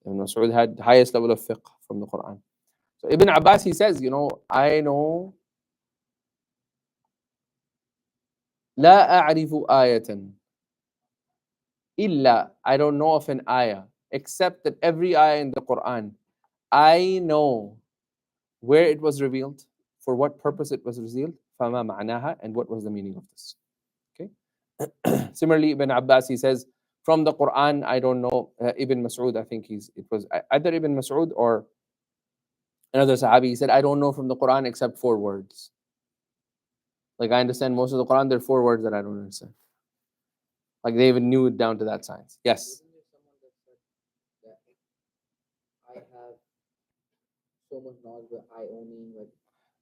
Ibn Mas'ud had highest level of fiqh from the Quran. So Ibn Abbas, he says, I know لا أعرف آية إلا, I don't know of an ayah, except that every ayah in the Quran, I know where it was revealed, for what purpose it was revealed, فما معناها, and what was the meaning of this. Okay. Similarly, Ibn Abbas, he says, from the Quran, I don't know. Ibn Mas'ud, I think it was either Ibn Mas'ud or another Sahabi. He said, I don't know from the Quran except 4 words. Like, I understand most of the Quran, there are 4 words that I don't understand. Like, they even knew it down to that science. Yes. Wasn't there someone that said that I have so much knowledge, but I only like?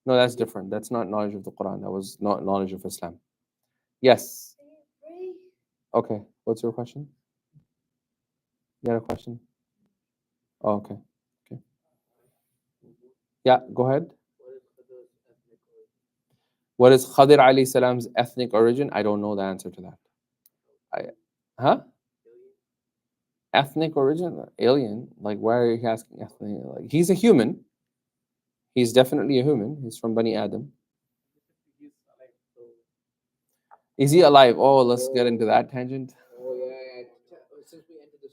No, that's different. That's not knowledge of the Quran. That was not knowledge of Islam. Yes. Okay. What's your question? You got a question? Oh, okay. Okay. Yeah, go ahead. What is Khadir alayhi salam's ethnic origin? I don't know the answer to that. Ethnic origin? Alien? Like, why are you asking ethnic? Like, he's a human. He's definitely a human. He's from Bani Adam. Is he alive? Oh, let's get into that tangent. Oh yeah. Since we entered the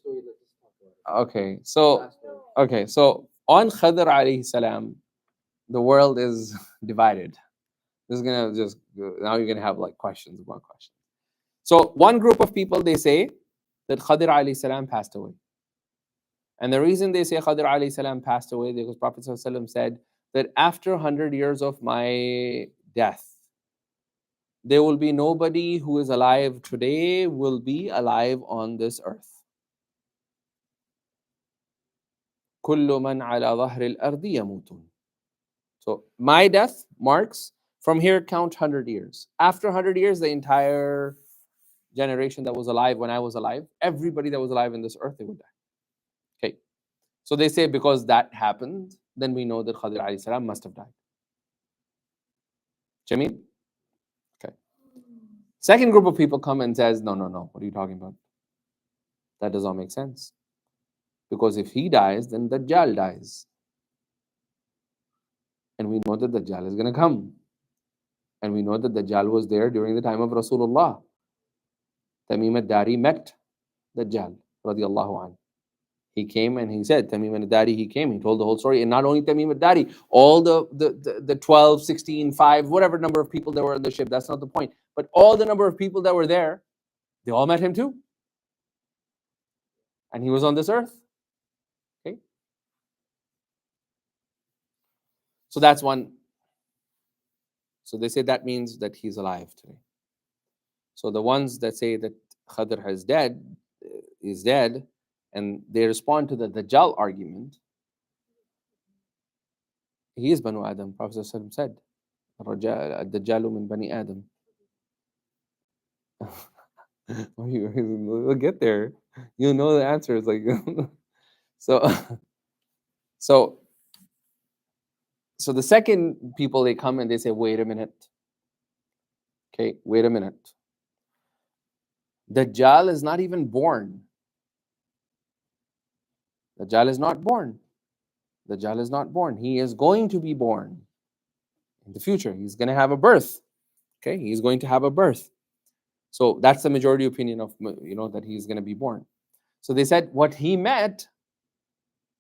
Okay, so on Khadr alayhi salam, the world is divided. This is gonna just now you're gonna have like questions upon questions. So one group of people, they say that Khadr alayhi salam passed away. And the reason they say Khadr alayhi salam passed away, because Prophet ﷺ said that after 100 years of my death, there will be nobody who is alive today will be alive on this earth. كل من على ظهر الأرض يموتون. So my death marks, from here count 100 years. After 100 years, the entire generation that was alive when I was alive, everybody that was alive in this earth, they would die. Okay. So they say because that happened, then we know that Khadr alayhi salam must have died. Jameel? Okay. Second group of people come and says, no, what are you talking about? That does not make sense. Because if he dies, then Dajjal dies. And we know that Dajjal is going to come. And we know that Dajjal was there during the time of Rasulullah. Tamim al-Dari met Dajjal, radiallahu anhu. He came and he said, Tamim al-Dari, he came, he told the whole story. And not only Tamim al-Dari, all the 12, 16, 5, whatever number of people there were on the ship, that's not the point. But all the number of people that were there, they all met him too. And he was on this earth. Okay. So that's one. So they say that means that he's alive today. So the ones that say that Khadr is dead, and they respond to the Dajjal argument, he is Banu Adam. Prophet ﷺ said, Ad-Dajjalu min Bani Adam. We'll get there. You know the answer is like so the second people, they come and they say, wait a minute. Okay, wait a minute. Dajjal is not even born. Dajjal is not born. Dajjal is not born. He is going to be born in the future. He's going to have a birth. Okay, he's going to have a birth. So that's the majority opinion of, that he's going to be born. So they said what he met,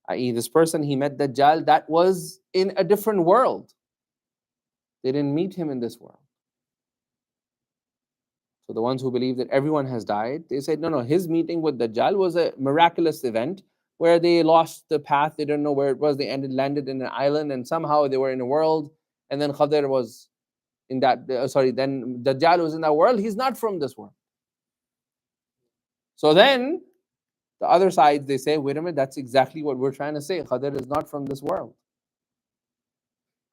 i.e. this person, he met Dajjal, that was in a different world. They didn't meet him in this world. So the ones who believe that everyone has died, they said, no, his meeting with Dajjal was a miraculous event where they lost the path, they didn't know where it was, they landed in an island, and somehow they were in a world, and then Khadr was in that, then Dajjal was in that world. He's not from this world. So then, the other side, they say, wait a minute, that's exactly what we're trying to say. Khadr is not from this world.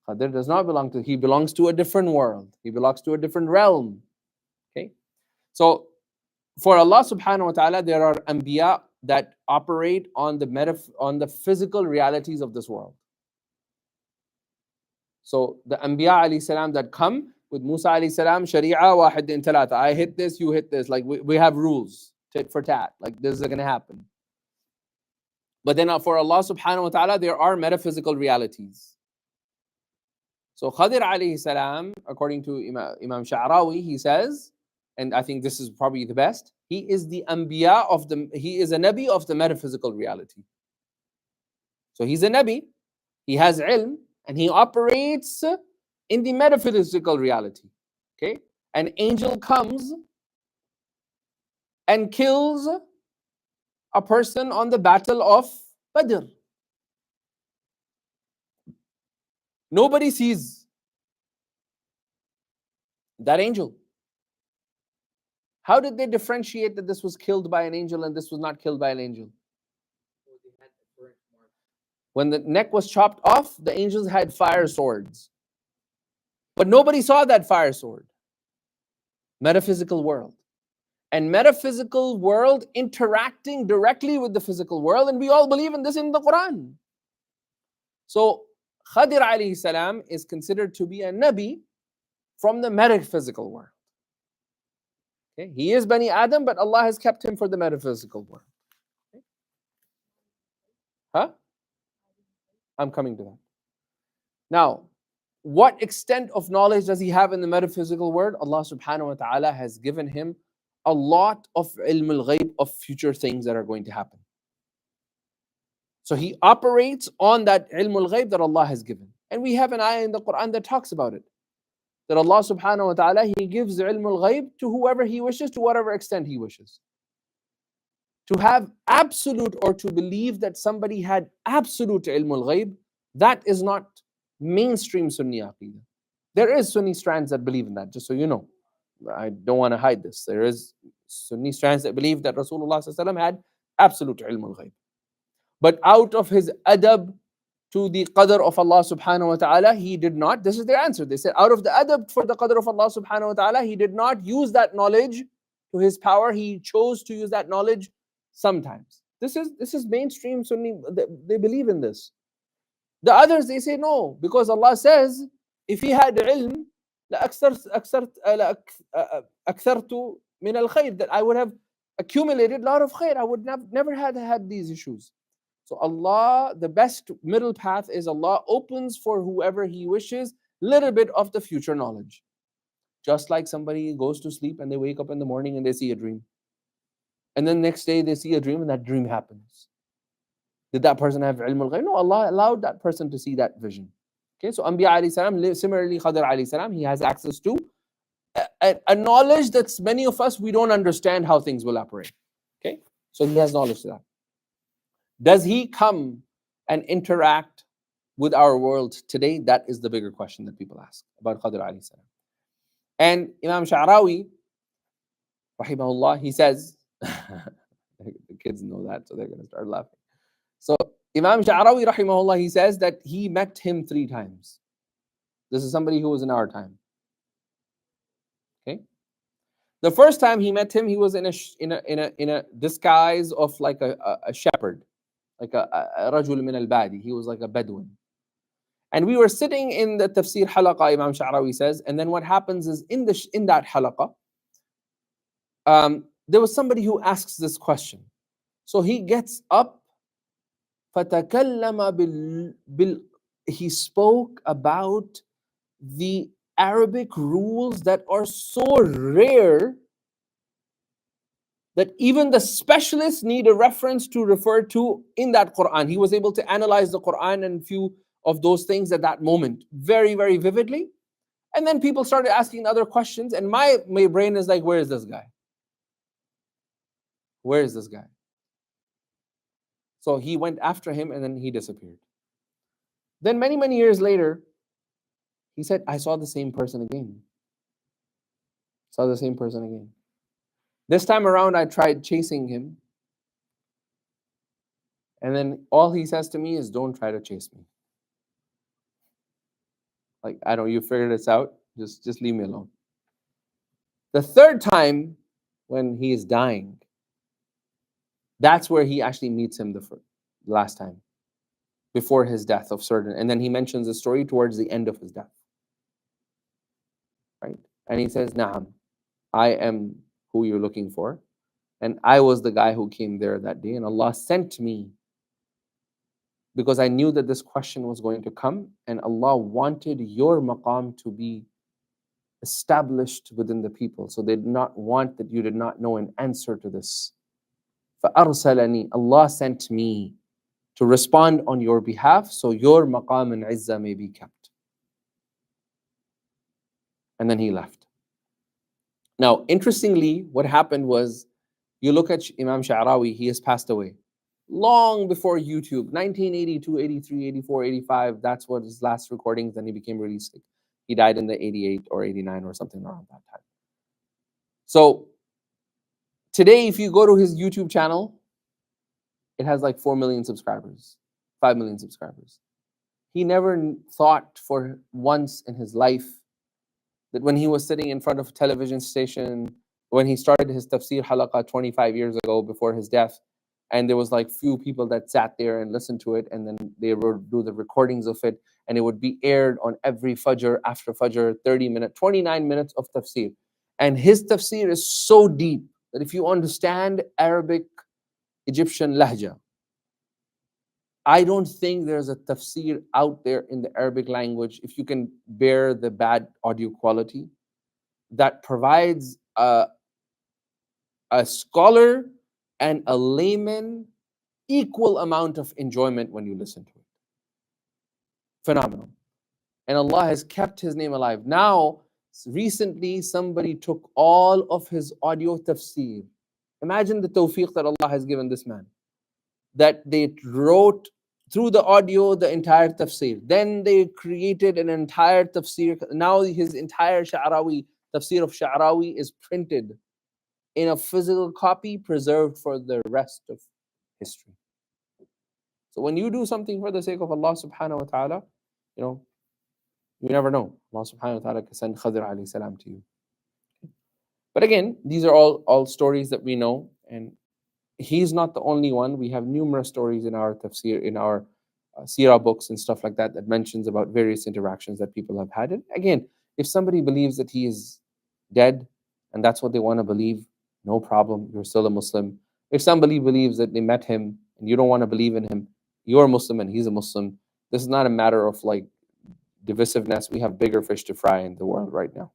Khadr does not belong to, he belongs to a different world. He belongs to a different realm. Okay? So, for Allah subhanahu wa ta'ala, there are anbiya that operate on the physical realities of this world. So, the anbiya alayhi salam that come with Musa alayhi salam, sharia wahid talata. I hit this, you hit this. Like we have rules, tit for tat. Like this is going to happen. But then for Allah subhanahu wa ta'ala, there are metaphysical realities. So Khadr alayhi salam, according to Imam Sha'rawi, he says, and I think this is probably the best, he is the anbiya he is a nabi of the metaphysical reality. So he's a nabi, he has ilm, and he operates in the metaphysical reality. Okay? An angel comes and kills a person on the battle of Badr. Nobody sees that angel. How did they differentiate that this was killed by an angel and this was not killed by an angel? When the neck was chopped off, the angels had fire swords. But nobody saw that fire sword. Metaphysical world. And metaphysical world interacting directly with the physical world, and we all believe in this in the Quran. So Khadr alayhi salam is considered to be a nabi from the metaphysical world. Okay? He is Bani Adam, but Allah has kept him for the metaphysical world. Okay? Huh? I'm coming to that. Now, what extent of knowledge does he have in the metaphysical world? Allah subhanahu wa ta'ala has given him a lot of ilm al-ghayb of future things that are going to happen. So he operates on that ilm al-ghayb that Allah has given. And we have an ayah in the Quran that talks about it. That Allah subhanahu wa ta'ala, He gives ilm al-ghayb to whoever He wishes, to whatever extent He wishes. To have absolute, or to believe that somebody had absolute ilm al-ghayb, that is not mainstream Sunni aqeedah. There is Sunni strands that believe in that, just so you know. I don't want to hide this. There is Sunni strands that believe that Rasulullah sallallahu alaihi wasallam had absolute ilm al-ghayb. But out of his adab to the qadr of Allah subhanahu wa ta'ala, he did not. This is their answer. They said, out of the adab for the qadr of Allah subhanahu wa ta'ala, he did not use that knowledge to his power. He chose to use that knowledge sometimes. This is mainstream Sunni. They believe in this. The others, they say no, because Allah says, if he had ilm, أكثرت من الخير, that I would have accumulated a lot of khair. I would never had these issues. So Allah, the best middle path is Allah opens for whoever He wishes little bit of the future knowledge. Just like somebody goes to sleep and they wake up in the morning and they see a dream. And then next day they see a dream and that dream happens. Did that person have ilm al-ghayb? No, Allah allowed that person to see that vision. Okay, so Anbiya alayhi salam, similarly Khadr alayhi salam, he has access to a knowledge that's many of us, we don't understand how things will operate. Okay, so he has knowledge to that. Does he come and interact with our world today? That is the bigger question that people ask about Khadr alayhi salam. And Imam Sha'rawi, rahimahullah, he says, the kids know that, so they're going to start laughing. So Imam Sha'rawi, rahimahullah, he says that he met him 3 times. This is somebody who was in our time. Okay, the first time he met him, he was in a disguise of like a shepherd, like a rajul min al-badi. He was like a Bedouin. And we were sitting in the Tafseer halaqa, Imam Sha'rawi says, and then what happens is in that halaqa, there was somebody who asks this question. So he gets up, he spoke about the Arabic rules that are so rare that even the specialists need a reference to refer to in that Quran. He was able to analyze the Quran and few of those things at that moment very, very vividly. And then people started asking other questions, and my brain is like, where is this guy? Where is this guy? So he went after him and then he disappeared. Then many, many years later, he said, I saw the same person again. Saw the same person again. This time around, I tried chasing him. And then all he says to me is, don't try to chase me. Like, I don't, you figured this out. Just leave me alone. The third time, when he is dying, that's where he actually meets him the last time, before his death of certain. And then he mentions the story towards the end of his death. Right? And he says, Na'am, I am who you're looking for. And I was the guy who came there that day. And Allah sent me because I knew that this question was going to come. And Allah wanted your maqam to be established within the people. So they did not want that you did not know an answer to this. فَأَرْسَلَنِي, Allah sent me to respond on your behalf so your maqam and izzah may be kept. And then he left. Now, interestingly, what happened was, you look at Imam Sha'rawi, he has passed away. Long before YouTube, 1982, 83, 84, 85, that's what his last recordings, then he became really sick. He died in the 88 or 89 or something around that time. So, today, if you go to his YouTube channel, it has like 4 million subscribers, 5 million subscribers. He never thought for once in his life that when he was sitting in front of a television station, when he started his tafsir halaqa 25 years ago before his death, and there was like few people that sat there and listened to it, and then they would do the recordings of it, and it would be aired on every fajr, after fajr, 30 minutes, 29 minutes of tafsir. And his tafsir is so deep that if you understand Arabic, Egyptian lahja, I don't think there's a tafsir out there in the Arabic language, if you can bear the bad audio quality, that provides a scholar and a layman equal amount of enjoyment when you listen to it. Phenomenal. And Allah has kept His name alive. Now, recently, somebody took all of his audio tafseer. Imagine the tawfiq that Allah has given this man. That they wrote through the audio the entire tafsir. Then they created an entire tafsir. Now his entire Sha'rawi, tafsir of Sha'rawi is printed in a physical copy preserved for the rest of history. So when you do something for the sake of Allah subhanahu wa ta'ala, you never know. Allah subhanahu wa ta'ala can send Khadr alayhi salam to you. But again, these are all stories that we know, and he's not the only one. We have numerous stories in our tafsir, in our seerah books and stuff like that, that mentions about various interactions that people have had. And again, if somebody believes that he is dead and that's what they want to believe, no problem, you're still a Muslim. If somebody believes that they met him and you don't want to believe in him, you're a Muslim and he's a Muslim. This is not a matter of like divisiveness. We have bigger fish to fry in the world right now.